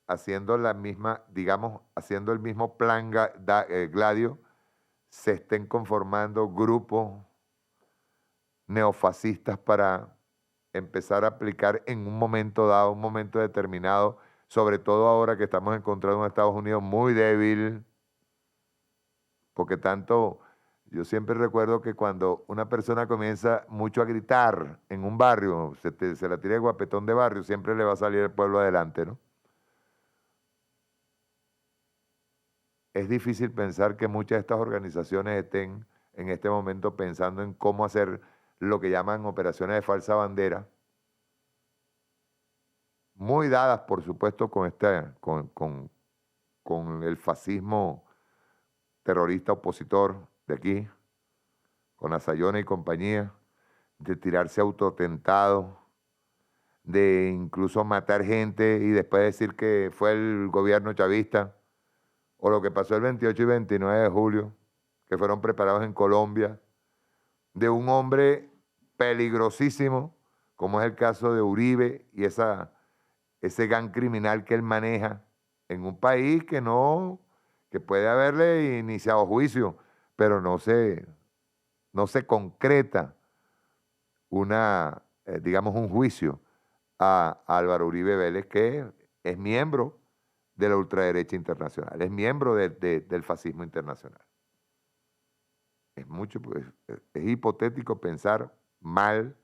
haciendo la misma, digamos, haciendo el mismo plan Gladio, se estén conformando grupos neofascistas para empezar a aplicar en un momento dado, un momento determinado, sobre todo ahora que estamos encontrando un Estados Unidos muy débil, porque tanto, yo siempre recuerdo que cuando una persona comienza mucho a gritar en un barrio, se la tira de guapetón de barrio, siempre le va a salir el pueblo adelante, ¿no? Es difícil pensar que muchas de estas organizaciones estén en este momento pensando en cómo hacer lo que llaman operaciones de falsa bandera, muy dadas, por supuesto, con el fascismo terrorista opositor de aquí, con la Sayona y compañía, de tirarse autotentados, de incluso matar gente y después decir que fue el gobierno chavista, o lo que pasó el 28 y 29 de julio, que fueron preparados en Colombia, de un hombre peligrosísimo, como es el caso de Uribe y ese gang criminal que él maneja en un país que puede haberle iniciado juicio, pero no se concreta digamos, un juicio a Álvaro Uribe Vélez, que es miembro de la ultraderecha internacional, es miembro del fascismo internacional. Es hipotético pensar mal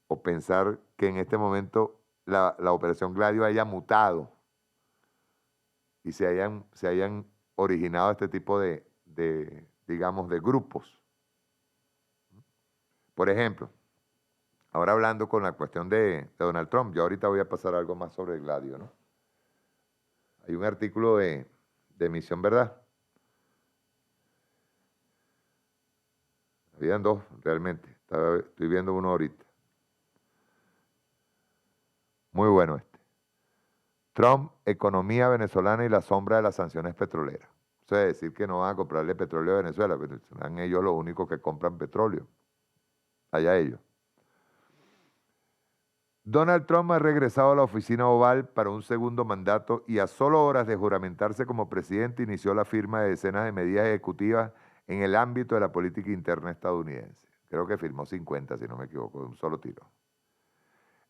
o pensar que en este momento la Operación Gladio haya mutado y se hayan originado este tipo digamos, de grupos. Por ejemplo, ahora hablando con la cuestión de Donald Trump, yo ahorita voy a pasar algo más sobre el Gladio, ¿no? Hay un artículo de Misión Verdad. Habían dos, realmente. Estoy viendo uno ahorita. Muy bueno este. Trump, economía venezolana y la sombra de las sanciones petroleras. Eso es decir que no van a comprarle petróleo a Venezuela, pero serán ellos los únicos que compran petróleo. Allá ellos. Donald Trump ha regresado a la oficina oval para un segundo mandato y a solo horas de juramentarse como presidente inició la firma de decenas de medidas ejecutivas en el ámbito de la política interna estadounidense. Creo que firmó 50, si no me equivoco, de un solo tiro.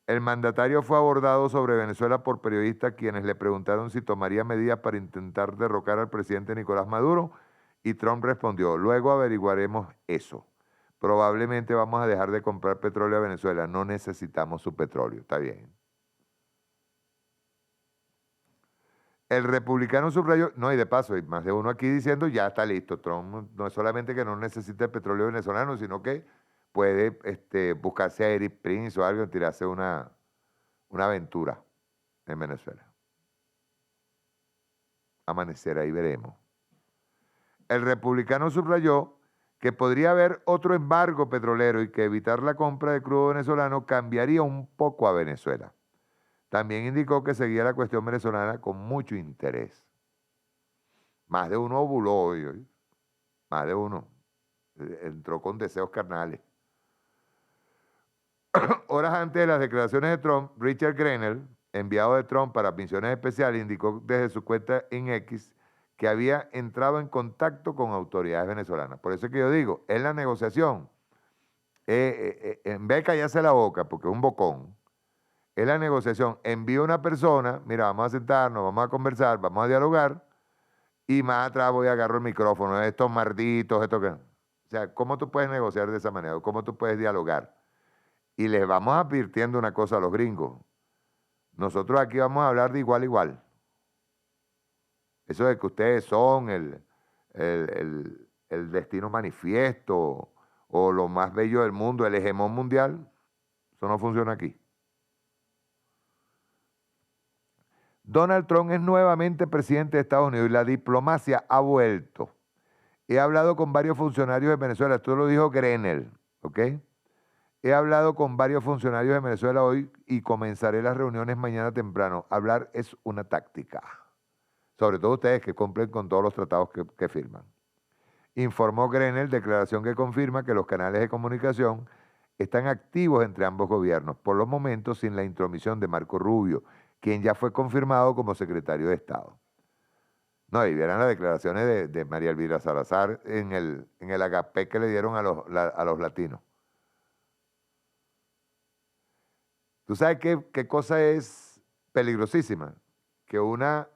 El mandatario fue abordado sobre Venezuela por periodistas quienes le preguntaron si tomaría medidas para intentar derrocar al presidente Nicolás Maduro y Trump respondió, luego averiguaremos eso. Probablemente vamos a dejar de comprar petróleo a Venezuela. No necesitamos su petróleo. Está bien. El republicano subrayó, no, y de paso, hay más de uno aquí diciendo, ya está listo. Trump no es solamente que no necesita el petróleo venezolano, sino que puede buscarse a Eric Prince o algo y tirarse una aventura en Venezuela. Amanecerá y veremos. El republicano subrayó que podría haber otro embargo petrolero y que evitar la compra de crudo venezolano cambiaría un poco a Venezuela. También indicó que seguía la cuestión venezolana con mucho interés. Más de uno ovuló hoy. Más de uno. Entró con deseos carnales. Horas antes de las declaraciones de Trump, Richard Grenell, enviado de Trump para misiones especiales, indicó desde su cuenta en X que había entrado en contacto con autoridades venezolanas. Por eso es que yo digo, en la negociación, en vez de callarse la boca, porque es un bocón, en la negociación envía una persona, mira, vamos a sentarnos, vamos a conversar, vamos a dialogar, y más atrás voy a agarrar el micrófono, estos malditos, esto que... O sea, ¿cómo tú puedes negociar de esa manera? ¿Cómo tú puedes dialogar? Y les vamos advirtiendo una cosa a los gringos. Nosotros aquí vamos a hablar de igual a igual. Eso de que ustedes son el destino manifiesto o lo más bello del mundo, el hegemón mundial, eso no funciona aquí. Donald Trump es nuevamente presidente de Estados Unidos y la diplomacia ha vuelto. He hablado con varios funcionarios de Venezuela, esto lo dijo Grenell, ¿ok? He hablado con varios funcionarios de Venezuela hoy y comenzaré las reuniones mañana temprano. Hablar es una táctica, sobre todo ustedes que cumplen con todos los tratados que firman. Informó Grenell, declaración que confirma que los canales de comunicación están activos entre ambos gobiernos, por los momentos sin la intromisión de Marco Rubio, quien ya fue confirmado como secretario de Estado. No, y vieran las declaraciones de María Elvira Salazar en el agape que le dieron a los latinos. ¿Tú sabes qué cosa es peligrosísima? Que una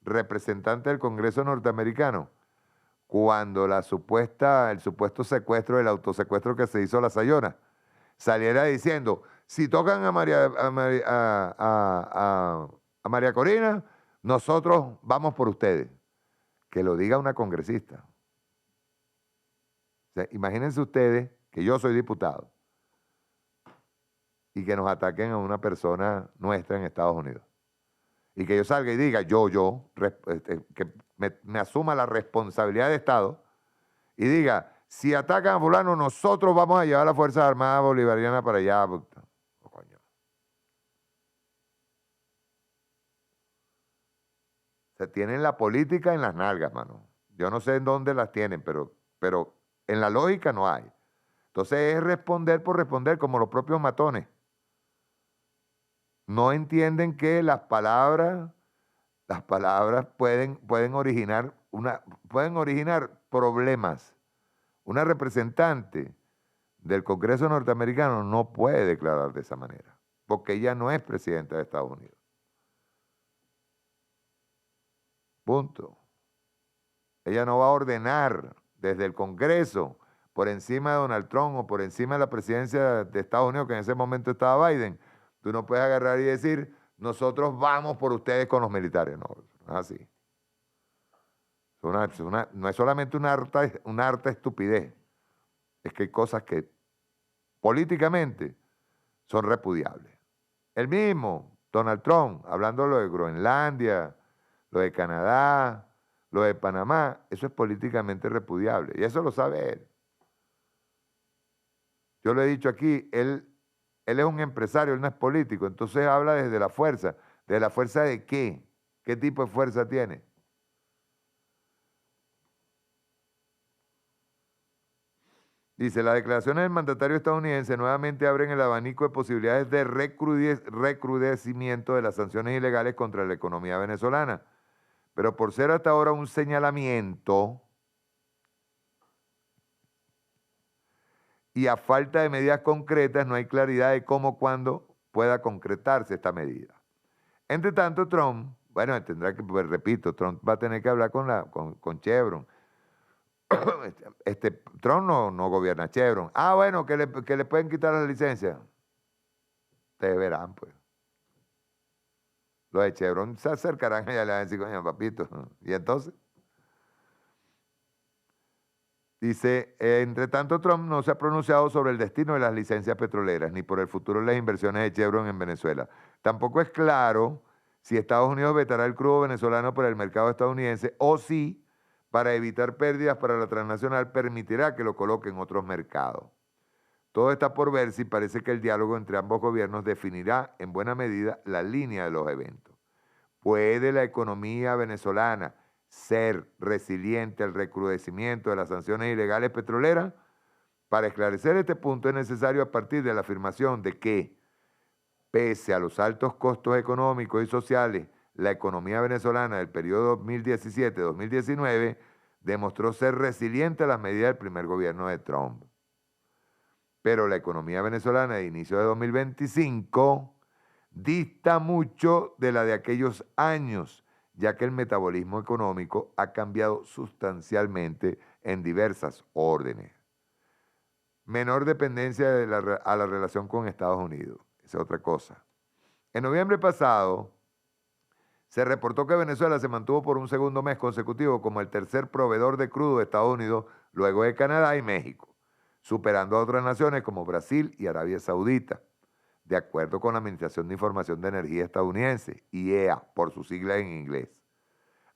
representante del Congreso norteamericano, cuando el supuesto secuestro, el autosecuestro que se hizo a la Sayona, saliera diciendo, si tocan a María Corina, nosotros vamos por ustedes. Que lo diga una congresista. O sea, imagínense ustedes que yo soy diputado y que nos ataquen a una persona nuestra en Estados Unidos. Y que yo salga y diga, que me asuma la responsabilidad de Estado y diga, si atacan a fulano, nosotros vamos a llevar a las Fuerzas Armadas Bolivarianas para allá. Oh, coño. Se tienen la política en las nalgas, mano. Yo no sé en dónde las tienen, pero en la lógica no hay. Entonces es responder por responder, como los propios matones. No entienden que las palabras pueden originar problemas. Una representante del Congreso norteamericano no puede declarar de esa manera, porque ella no es presidenta de Estados Unidos. Punto. Ella no va a ordenar desde el Congreso, por encima de Donald Trump o por encima de la presidencia de Estados Unidos, que en ese momento estaba Biden. Tú no puedes agarrar y decir, nosotros vamos por ustedes con los militares. No, no es así. No es solamente una harta estupidez. Es que hay cosas que políticamente son repudiables. El mismo Donald Trump, hablando lo de Groenlandia, lo de Canadá, lo de Panamá, eso es políticamente repudiable. Y eso lo sabe él. Yo lo he dicho aquí, él es un empresario, él no es político, entonces habla desde la fuerza. ¿De la fuerza de qué? ¿Qué tipo de fuerza tiene? Dice, las declaraciones del mandatario estadounidense nuevamente abren el abanico de posibilidades de recrudecimiento de las sanciones ilegales contra la economía venezolana. Pero por ser hasta ahora un señalamiento y a falta de medidas concretas, no hay claridad de cómo o cuándo pueda concretarse esta medida. Entre tanto, Trump, bueno, tendrá que, pues, repito, Trump va a tener que hablar con Chevron. Trump no gobierna Chevron. Ah, bueno, que le pueden quitar la licencia. Ustedes verán, pues. Los de Chevron se acercarán y le van a decir, coño, papito. ¿Y entonces? Dice, entre tanto, Trump no se ha pronunciado sobre el destino de las licencias petroleras, ni por el futuro de las inversiones de Chevron en Venezuela. Tampoco es claro si Estados Unidos vetará el crudo venezolano para el mercado estadounidense o si, para evitar pérdidas para la transnacional, permitirá que lo coloque en otros mercados. Todo está por ver si parece que el diálogo entre ambos gobiernos definirá en buena medida la línea de los eventos. ¿Puede la economía venezolana ser resiliente al recrudecimiento de las sanciones ilegales petroleras? Para esclarecer este punto es necesario, a partir de la afirmación de que, pese a los altos costos económicos y sociales, la economía venezolana del periodo 2017-2019 demostró ser resiliente a las medidas del primer gobierno de Trump. Pero la economía venezolana de inicio de 2025 dista mucho de la de aquellos años, ya que el metabolismo económico ha cambiado sustancialmente en diversas órdenes. menor dependencia a la relación con Estados Unidos. Esa es otra cosa. En noviembre pasado, se reportó que Venezuela se mantuvo por un segundo mes consecutivo como el tercer proveedor de crudo de Estados Unidos, luego de Canadá y México, superando a otras naciones como Brasil y Arabia Saudita, de acuerdo con la Administración de Información de Energía estadounidense, IEA, por sus siglas en inglés.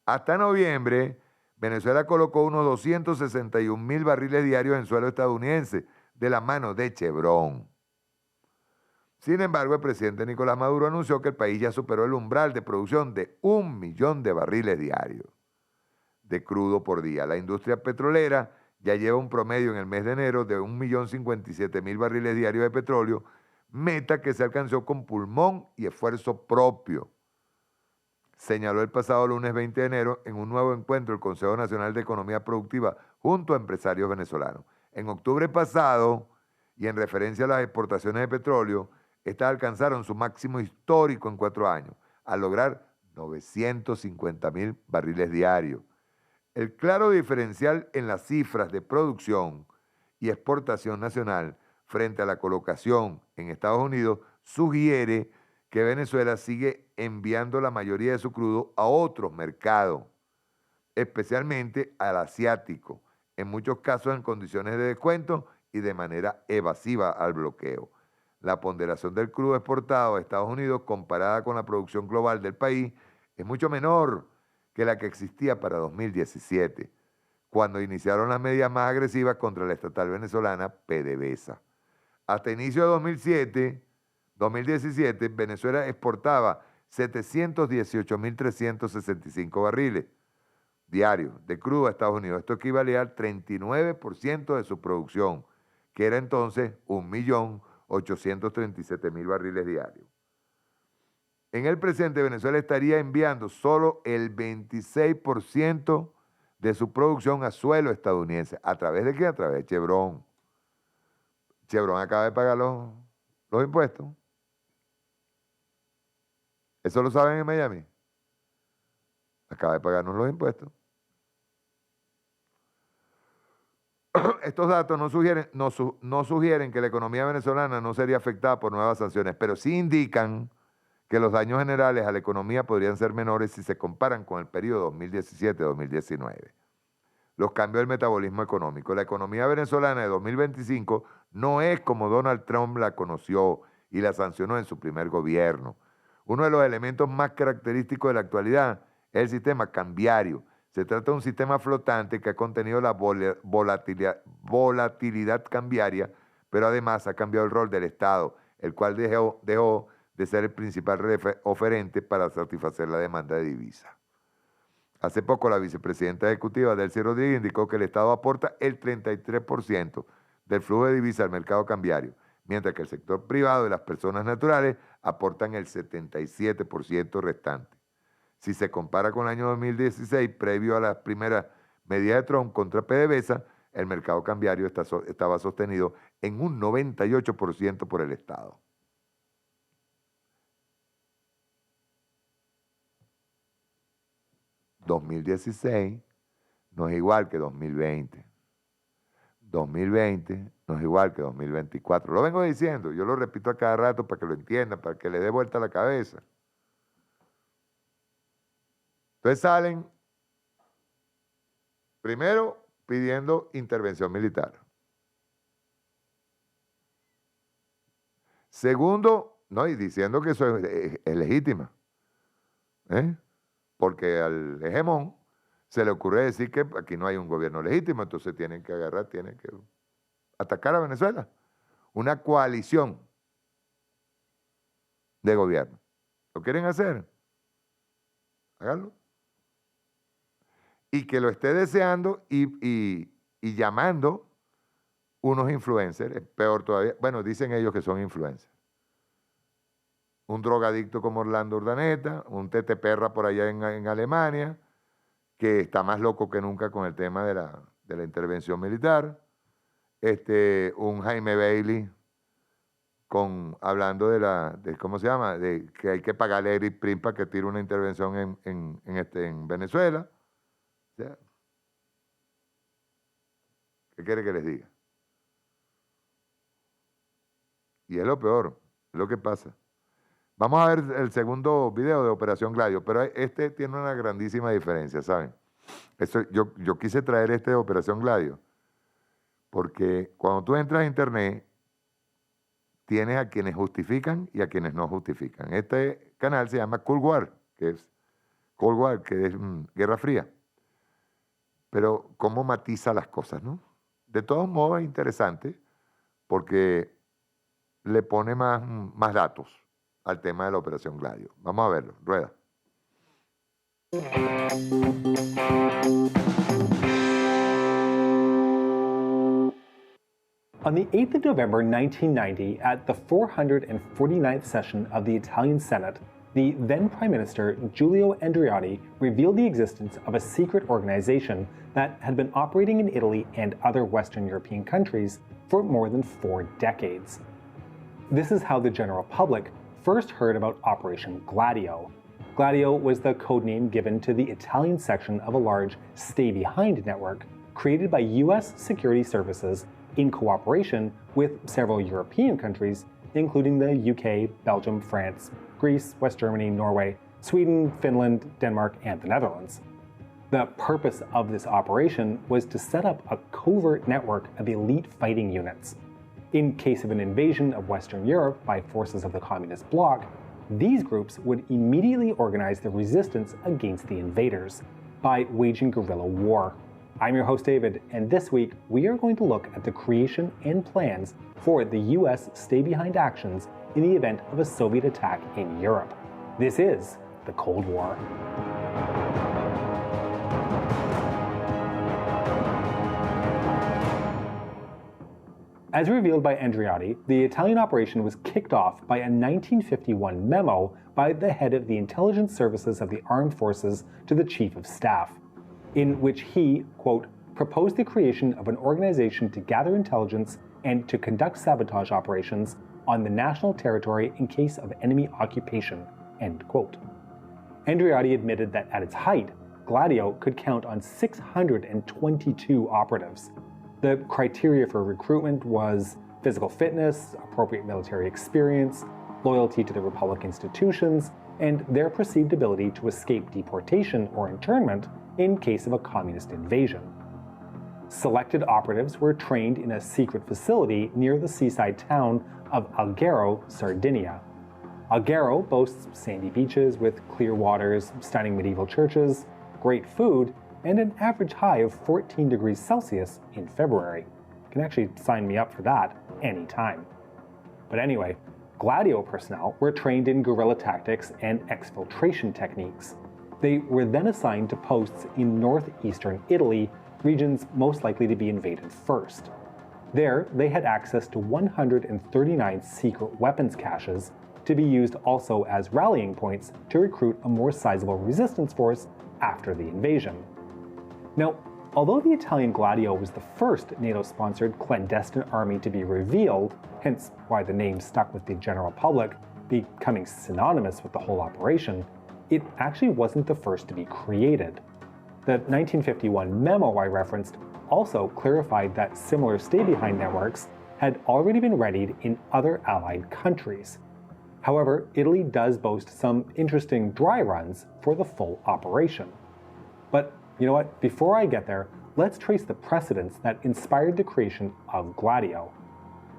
Hasta noviembre, Venezuela colocó unos 261,000 barriles diarios en suelo estadounidense, de la mano de Chevron. Sin embargo, el presidente Nicolás Maduro anunció que el país ya superó el umbral de producción de 1 millón de barriles diarios de crudo por día. La industria petrolera ya lleva un promedio en el mes de enero de 1.057.000 barriles diarios de petróleo, meta que se alcanzó con pulmón y esfuerzo propio, señaló el pasado lunes 20 de enero en un nuevo encuentro del Consejo Nacional de Economía Productiva junto a empresarios venezolanos. En octubre pasado, y en referencia a las exportaciones de petróleo, estas alcanzaron su máximo histórico en 4 años, al lograr 950,000 barriles diarios. El claro diferencial en las cifras de producción y exportación nacional frente a la colocación en Estados Unidos sugiere que Venezuela sigue enviando la mayoría de su crudo a otros mercados, especialmente al asiático, en muchos casos en condiciones de descuento y de manera evasiva al bloqueo. La ponderación del crudo exportado a Estados Unidos comparada con la producción global del país es mucho menor que la que existía para 2017, cuando iniciaron las medidas más agresivas contra la estatal venezolana PDVSA. Hasta inicio de 2017, Venezuela exportaba 718,365 barriles diarios de crudo a Estados Unidos. Esto equivalía al 39% de su producción, que era entonces 1.837.000 barriles diarios. En el presente, Venezuela estaría enviando solo el 26% de su producción a suelo estadounidense. ¿A través de qué? A través de Chevron. Chevron acaba de pagar los impuestos. ¿Eso lo saben en Miami? Acaba de pagarnos los impuestos. Estos datos no sugieren que la economía venezolana no sería afectada por nuevas sanciones, pero sí indican que los daños generales a la economía podrían ser menores si se comparan con el periodo 2017-2019. Los cambios del metabolismo económico. La economía venezolana de 2025 no es como Donald Trump la conoció y la sancionó en su primer gobierno. Uno de los elementos más característicos de la actualidad es el sistema cambiario. Se trata de un sistema flotante que ha contenido la volatilidad cambiaria, pero además ha cambiado el rol del Estado, el cual dejó de ser el principal oferente para satisfacer la demanda de divisas. Hace poco la vicepresidenta ejecutiva Delcy Rodríguez indicó que el Estado aporta el 33% del flujo de divisas al mercado cambiario, mientras que el sector privado y las personas naturales aportan el 77% restante. Si se compara con el año 2016, previo a las primeras medidas de Trump contra PDVSA, el mercado cambiario estaba sostenido en un 98% por el Estado. ...2016 no es igual que 2020. 2020 no es igual que 2024. Lo vengo diciendo, yo lo repito a cada rato para que lo entiendan, para que le dé vuelta a la cabeza. Entonces salen, primero, pidiendo intervención militar. Segundo, no, y diciendo que eso es legítima. Porque al hegemón se le ocurre decir que aquí no hay un gobierno legítimo, entonces tienen que atacar a Venezuela. Una coalición de gobierno. ¿Lo quieren hacer? Háganlo. Y que lo esté deseando y llamando unos influencers, peor todavía, bueno, dicen ellos que son influencers. Un drogadicto como Orlando Urdaneta, un Tete Perra por allá en Alemania, que está más loco que nunca con el tema de la intervención militar. Un Jaime Bailey hablando de ¿cómo se llama? De que hay que pagarle a Eric Prim para que tire una intervención en Venezuela. O sea, ¿qué quiere que les diga? Y es lo peor, es lo que pasa. Vamos a ver el segundo video de Operación Gladio, pero este tiene una grandísima diferencia, ¿saben? Yo quise traer este de Operación Gladio porque cuando tú entras a internet tienes a quienes justifican y a quienes no justifican. Este canal se llama Cold War, que es Guerra Fría. Pero cómo matiza las cosas, ¿no? De todos modos es interesante porque le pone más datos al tema de la Operación Gladio. Vamos a verlo. Rueda. On the 8th of November 1990, at the 449th session of the Italian Senate, the then Prime Minister Giulio Andreotti revealed the existence of a secret organization that had been operating in Italy and other Western European countries for more than 4 decades. This is how the general public first heard about Operation Gladio. Gladio was the codename given to the Italian section of a large stay-behind network created by U.S. security services in cooperation with several European countries, including the UK, Belgium, France, Greece, West Germany, Norway, Sweden, Finland, Denmark, and the Netherlands. The purpose of this operation was to set up a covert network of elite fighting units. In case of an invasion of Western Europe by forces of the Communist bloc, these groups would immediately organize the resistance against the invaders by waging guerrilla war. I'm your host David, and this week we are going to look at the creation and plans for the US stay-behind actions in the event of a Soviet attack in Europe. This is the Cold War. As revealed by Andreotti, the Italian operation was kicked off by a 1951 memo by the head of the intelligence services of the armed forces to the Chief of Staff, in which he, quote, proposed the creation of an organization to gather intelligence and to conduct sabotage operations on the national territory in case of enemy occupation, end quote. Andreotti admitted that at its height, Gladio could count on 622 operatives. The criteria for recruitment was physical fitness, appropriate military experience, loyalty to the Republic institutions, and their perceived ability to escape deportation or internment in case of a communist invasion. Selected operatives were trained in a secret facility near the seaside town of Alghero, Sardinia. Alghero boasts sandy beaches with clear waters, stunning medieval churches, great food, and an average high of 14 degrees Celsius in February. You can actually sign me up for that anytime. But anyway, Gladio personnel were trained in guerrilla tactics and exfiltration techniques. They were then assigned to posts in northeastern Italy, regions most likely to be invaded first. There, they had access to 139 secret weapons caches to be used also as rallying points to recruit a more sizable resistance force after the invasion. Now, although the Italian Gladio was the first NATO-sponsored clandestine army to be revealed, hence why the name stuck with the general public, becoming synonymous with the whole operation, it actually wasn't the first to be created. The 1951 memo I referenced also clarified that similar stay-behind networks had already been readied in other Allied countries. However, Italy does boast some interesting dry runs for the full operation. But you know what? Before I get there, let's trace the precedents that inspired the creation of Gladio.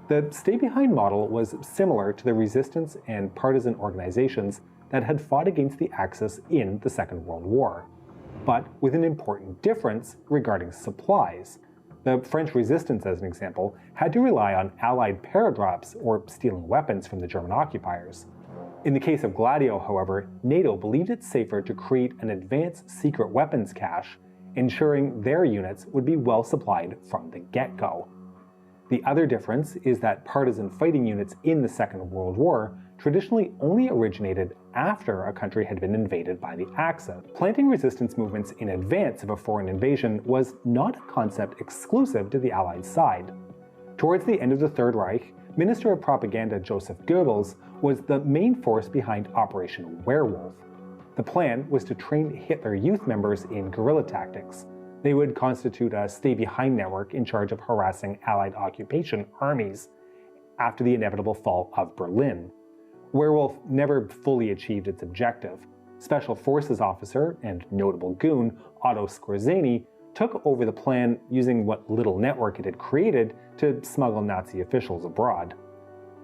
The stay-behind model was similar to the resistance and partisan organizations that had fought against the Axis in the Second World War, but with an important difference regarding supplies. The French resistance, as an example, had to rely on Allied paradrops or stealing weapons from the German occupiers. In the case of Gladio, however, NATO believed it safer to create an advanced secret weapons cache, ensuring their units would be well supplied from the get-go. The other difference is that partisan fighting units in the Second World War traditionally only originated after a country had been invaded by the Axis. Planting resistance movements in advance of a foreign invasion was not a concept exclusive to the Allied side. Towards the end of the Third Reich, Minister of Propaganda Joseph Goebbels was the main force behind Operation Werewolf. The plan was to train Hitler Youth members in guerrilla tactics. They would constitute a stay-behind network in charge of harassing Allied occupation armies. after the inevitable fall of Berlin. Werewolf never fully achieved its objective. Special Forces officer and notable goon Otto Skorzeny took over the plan using what little network it had created to smuggle Nazi officials abroad.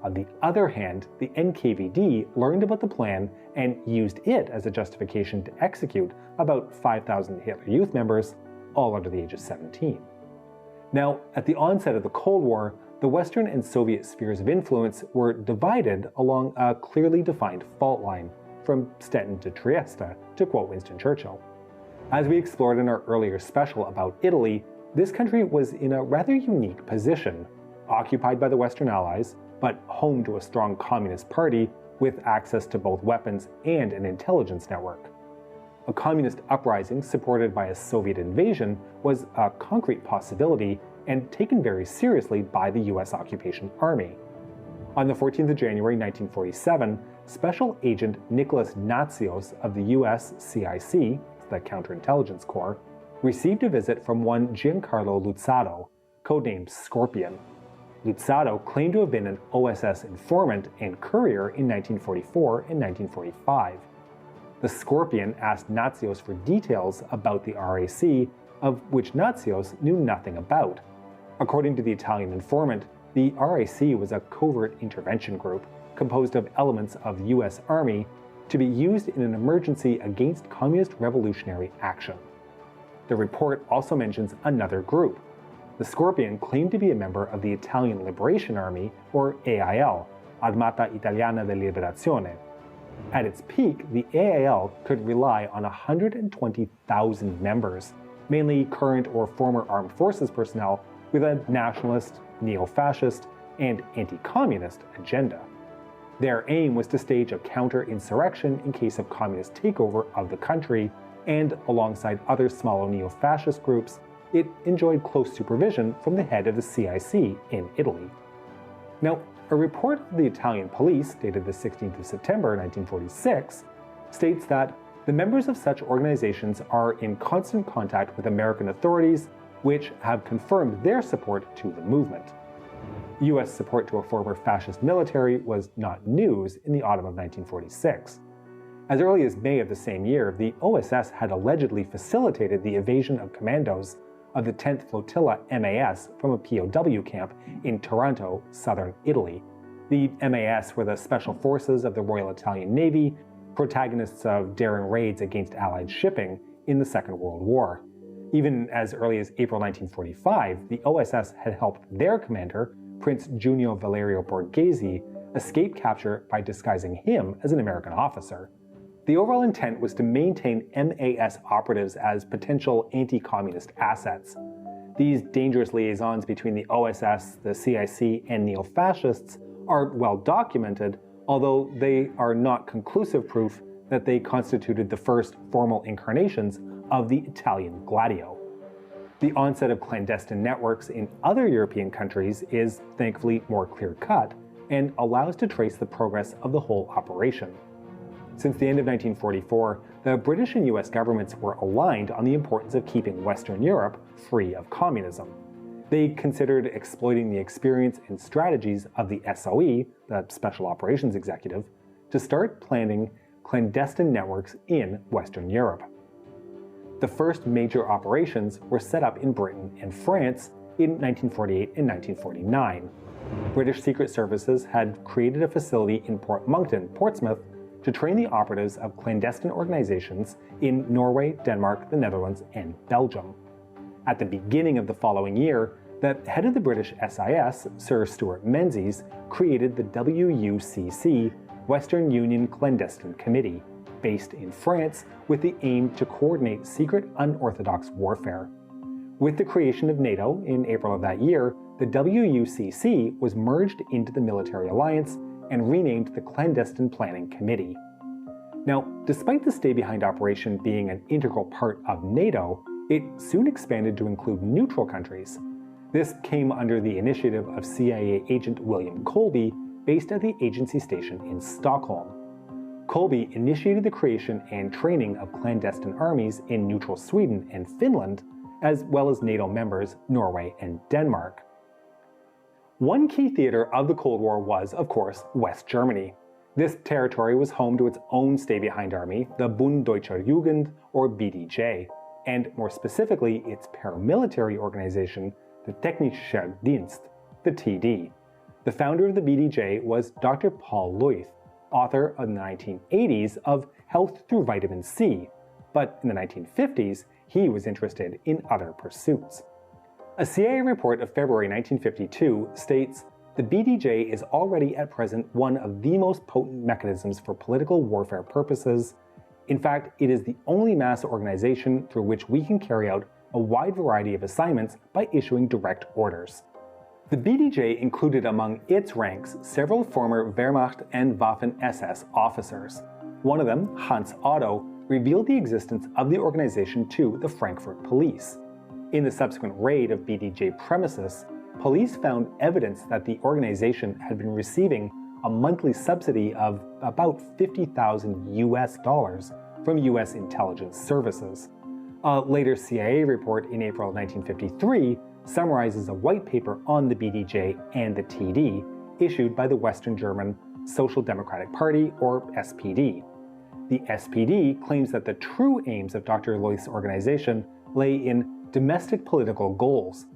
On the other hand, the NKVD learned about the plan and used it as a justification to execute about 5,000 Hitler Youth members, all under the age of 17. Now, at the onset of the Cold War, the Western and Soviet spheres of influence were divided along a clearly defined fault line, from Stettin to Trieste, to quote Winston Churchill. As we explored in our earlier special about Italy, this country was in a rather unique position, occupied by the Western Allies, but home to a strong communist party with access to both weapons and an intelligence network. A communist uprising supported by a Soviet invasion was a concrete possibility and taken very seriously by the US occupation army. On the 14th of January 1947, Special Agent Nicholas Natsios of the US CIC, the Counterintelligence Corps, received a visit from one Giancarlo Luzzatto, codenamed Scorpion. Luzzatto claimed to have been an OSS informant and courier in 1944 and 1945. The Scorpion asked Natsios for details about the RAC, of which Natsios knew nothing about. According to the Italian informant, the RAC was a covert intervention group composed of elements of the US Army to be used in an emergency against communist revolutionary action. The report also mentions another group. The Scorpion claimed to be a member of the Italian Liberation Army, or AIL, Armata Italiana di Liberazione. At its peak, the AIL could rely on 120,000 members, mainly current or former armed forces personnel with a nationalist, neo-fascist, and anti-communist agenda. Their aim was to stage a counter-insurrection in case of communist takeover of the country, and alongside other smaller neo-fascist groups, it enjoyed close supervision from the head of the CIC in Italy. Now, a report of the Italian police, dated the 16th of September 1946, states that the members of such organizations are in constant contact with American authorities, which have confirmed their support to the movement. US support to a former fascist military was not news in the autumn of 1946. As early as May of the same year, the OSS had allegedly facilitated the evasion of commandos of the 10th Flotilla MAS from a POW camp in Taranto, southern Italy. The MAS were the special forces of the Royal Italian Navy, protagonists of daring raids against Allied shipping in the Second World War. Even as early as April 1945, the OSS had helped their commander, Prince Junio Valerio Borghese, escape capture by disguising him as an American officer. The overall intent was to maintain MAS operatives as potential anti-communist assets. These dangerous liaisons between the OSS, the CIC, and neo-fascists are well documented, although they are not conclusive proof that they constituted the first formal incarnations of the Italian Gladio. The onset of clandestine networks in other European countries is thankfully more clear-cut and allows to trace the progress of the whole operation. Since the end of 1944, the British and US governments were aligned on the importance of keeping Western Europe free of communism. They considered exploiting the experience and strategies of the SOE, the Special Operations Executive, to start planning clandestine networks in Western Europe. The first major operations were set up in Britain and France in 1948 and 1949. British Secret Services had created a facility in Port Monkton, Portsmouth, to train the operatives of clandestine organizations in Norway, Denmark, the Netherlands, and Belgium. At the beginning of the following year, the head of the British SIS, Sir Stuart Menzies, created the WUCC, Western Union Clandestine Committee, based in France with the aim to coordinate secret unorthodox warfare. With the creation of NATO in April of that year, the WUCC was merged into the military alliance and renamed the Clandestine Planning Committee. Now, despite the stay-behind operation being an integral part of NATO, it soon expanded to include neutral countries. This came under the initiative of CIA agent William Colby, based at the agency station in Stockholm. Colby initiated the creation and training of clandestine armies in neutral Sweden and Finland, as well as NATO members Norway and Denmark. One key theater of the Cold War was, of course, West Germany. This territory was home to its own stay-behind army, the Bund Deutscher Jugend, or BDJ, and more specifically, its paramilitary organization, the Technischer Dienst, the TD. The founder of the BDJ was Dr. Paul Leuth, author in the 1980s of Health Through Vitamin C, but in the 1950s, he was interested in other pursuits. A CIA report of February 1952 states, "The BDJ is already at present one of the most potent mechanisms for political warfare purposes. In fact, it is the only mass organization through which we can carry out a wide variety of assignments by issuing direct orders." The BDJ included among its ranks several former Wehrmacht and Waffen-SS officers. One of them, Hans Otto, revealed the existence of the organization to the Frankfurt police. In the subsequent raid of BDJ premises, police found evidence that the organization had been receiving a monthly subsidy of about $50,000 from US intelligence services. A later CIA report in April 1953 summarizes a white paper on the BDJ and the TD issued by the Western German Social Democratic Party, or SPD. The SPD claims that the true aims of Dr. Leuth's organization lay in domestic political goals.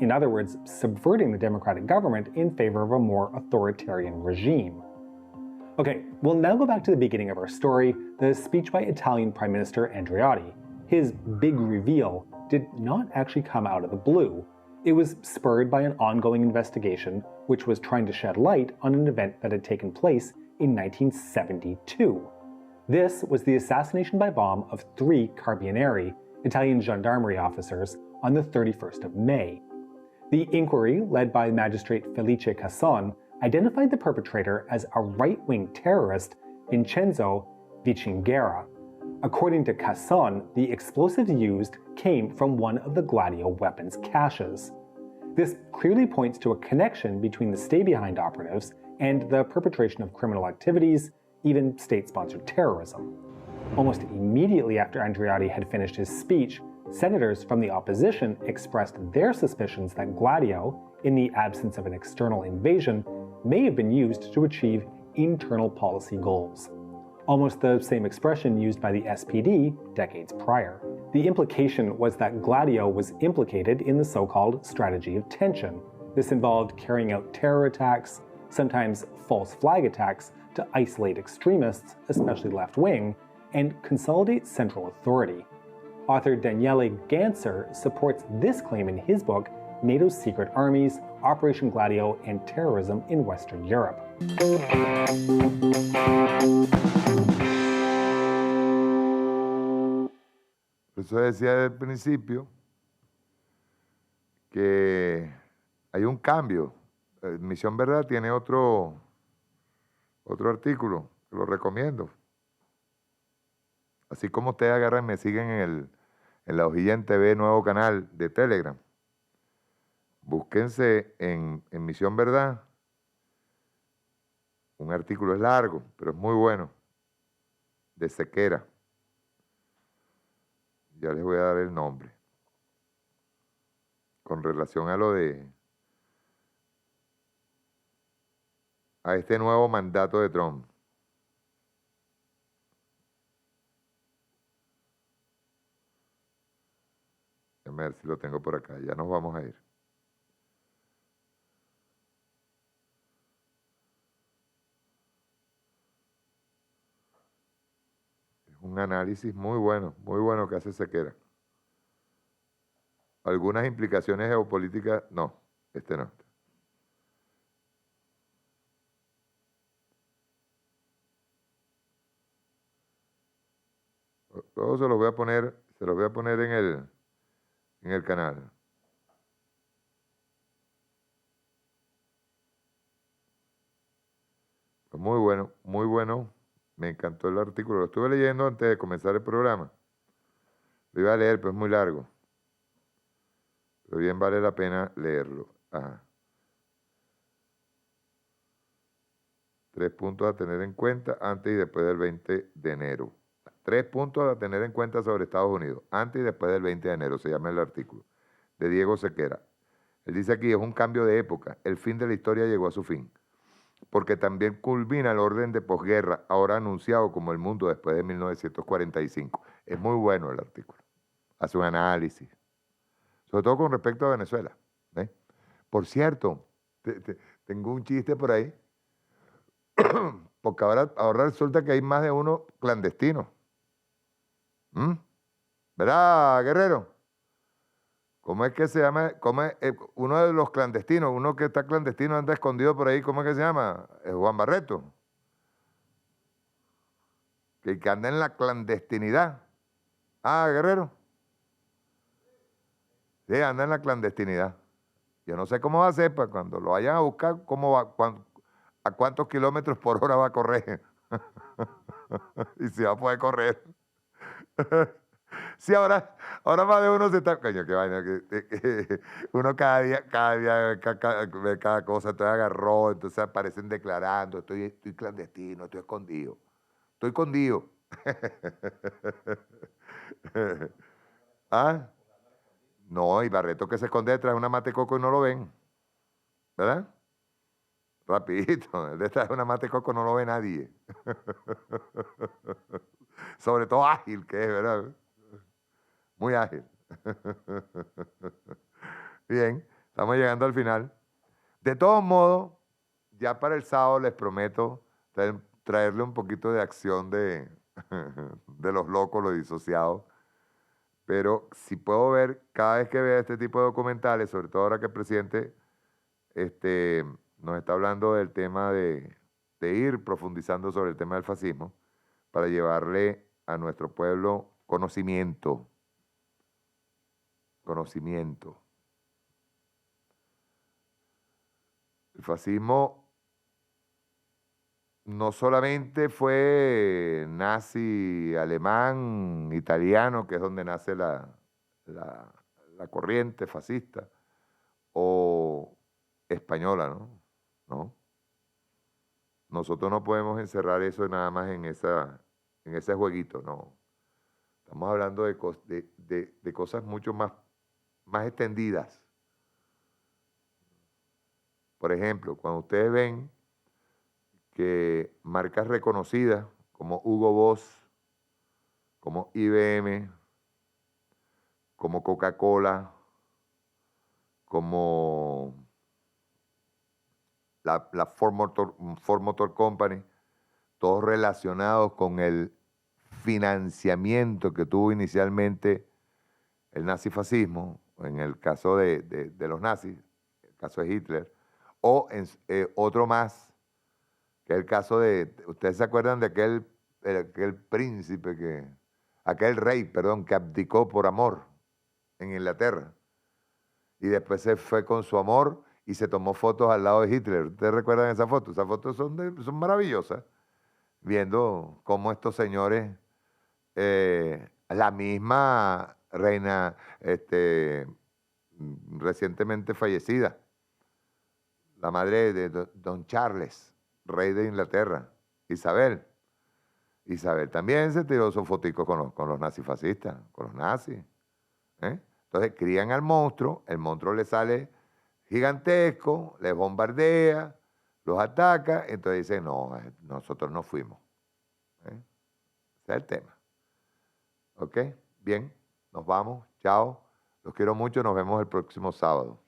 In other words, subverting the democratic government in favor of a more authoritarian regime. Okay, we'll now go back to the beginning of our story, the speech by Italian Prime Minister Andreotti. His big reveal did not actually come out of the blue. It was spurred by an ongoing investigation which was trying to shed light on an event that had taken place in 1972. This was the assassination by bomb of 3 Carabinieri, Italian gendarmerie officers, on the 31st of May. The inquiry, led by magistrate Felice Casson, identified the perpetrator as a right-wing terrorist, Vincenzo Vicinguerra. According to Casson, the explosives used came from one of the Gladio weapons caches. This clearly points to a connection between the stay-behind operatives and the perpetration of criminal activities, even state-sponsored terrorism. Almost immediately after Andreotti had finished his speech, senators from the opposition expressed their suspicions that Gladio, in the absence of an external invasion, may have been used to achieve internal policy goals. Almost the same expression used by the SPD decades prior. The implication was that Gladio was implicated in the so-called strategy of tension. This involved carrying out terror attacks, sometimes false flag attacks, to isolate extremists, especially left-wing, and consolidate central authority. Author Daniele Ganser supports this claim in his book, NATO's Secret Armies, Operation Gladio and Terrorism in Western Europe. Por eso decía al principio que hay un cambio. Misión Verdad tiene otro artículo, que lo recomiendo. Así como ustedes agarran y me siguen en la Hojilla en TV, nuevo canal de Telegram. Búsquense en Misión Verdad. Un artículo es largo, pero es muy bueno. De Sequera. Ya les voy a dar el nombre. Con relación a a este nuevo mandato de Trump. A ver si lo tengo por acá. Ya nos vamos a ir. Es un análisis muy bueno que hace Sequera. Algunas implicaciones geopolíticas, no, este no. Todos se los voy a poner en el canal. Pues muy bueno. Me encantó el artículo. Lo estuve leyendo antes de comenzar el programa. Lo iba a leer, pero es muy largo. Pero bien vale la pena leerlo. Ajá. 3 puntos a tener en cuenta antes y después del 20 de enero. 3 puntos a tener en cuenta sobre Estados Unidos, antes y después del 20 de enero, se llama el artículo, de Diego Sequera. Él dice aquí, es un cambio de época. El fin de la historia llegó a su fin. Porque también culmina el orden de posguerra, ahora anunciado como el mundo después de 1945. Es muy bueno el artículo. Hace un análisis. Sobre todo con respecto a Venezuela. ¿Ves? Por cierto, tengo un chiste por ahí. Porque ahora resulta que hay más de uno clandestino. ¿Verdad, Guerrero? ¿Cómo es que se llama? Uno de los clandestinos, uno que está clandestino, anda escondido por ahí, ¿cómo es que se llama? Juan Barreto. Que anda en la clandestinidad. Ah, Guerrero. Sí, anda en la clandestinidad. Yo no sé cómo va a ser, para cuando lo vayan a buscar, a cuántos kilómetros por hora va a correr. Y si va a poder correr. Sí, ahora más de uno se está... Coño, qué vaina. Uno cada día ve cada cosa, entonces agarró, entonces aparecen declarando, estoy clandestino, estoy escondido. Estoy escondido. ¿Ah? No, y Barreto que se esconde detrás de una mate coco y no lo ven. ¿Verdad? Rapidito, detrás de una mate coco no lo ve nadie. Sobre todo ágil que es, ¿verdad? Muy ágil. Bien, estamos llegando al final. De todos modos, ya para el sábado les prometo traerle un poquito de acción de los locos, los disociados. Pero si puedo ver, cada vez que vea este tipo de documentales, sobre todo ahora que el presidente nos está hablando del tema de ir profundizando sobre el tema del fascismo, para llevarle a nuestro pueblo conocimiento. El fascismo no solamente fue nazi, alemán, italiano, que es donde nace la corriente fascista, o española, ¿no? Nosotros no podemos encerrar eso nada más en ese jueguito, no. Estamos hablando de cosas mucho más extendidas. Por ejemplo, cuando ustedes ven que marcas reconocidas como Hugo Boss, como IBM, como Coca-Cola, como la Ford Motor Company, todos relacionados con el financiamiento que tuvo inicialmente el nazifascismo, en el caso de los nazis, el caso de Hitler, o otro más, que es el caso de, ¿ustedes se acuerdan de aquel príncipe, aquel rey, perdón, que abdicó por amor en Inglaterra? Y después se fue con su amor y se tomó fotos al lado de Hitler. ¿Ustedes recuerdan esa foto? Esas fotos son maravillosas, viendo cómo estos señores, la misma reina recientemente fallecida, la madre de Don Charles, rey de Inglaterra, Isabel. Isabel también se tiró sus foticos con los nazifascistas, con los nazis. Entonces crían al monstruo, el monstruo le sale gigantesco, les bombardea, los ataca, entonces dicen, no, nosotros no fuimos. Ese es el tema. ¿Ok? Bien, nos vamos, chao. Los quiero mucho, nos vemos el próximo sábado.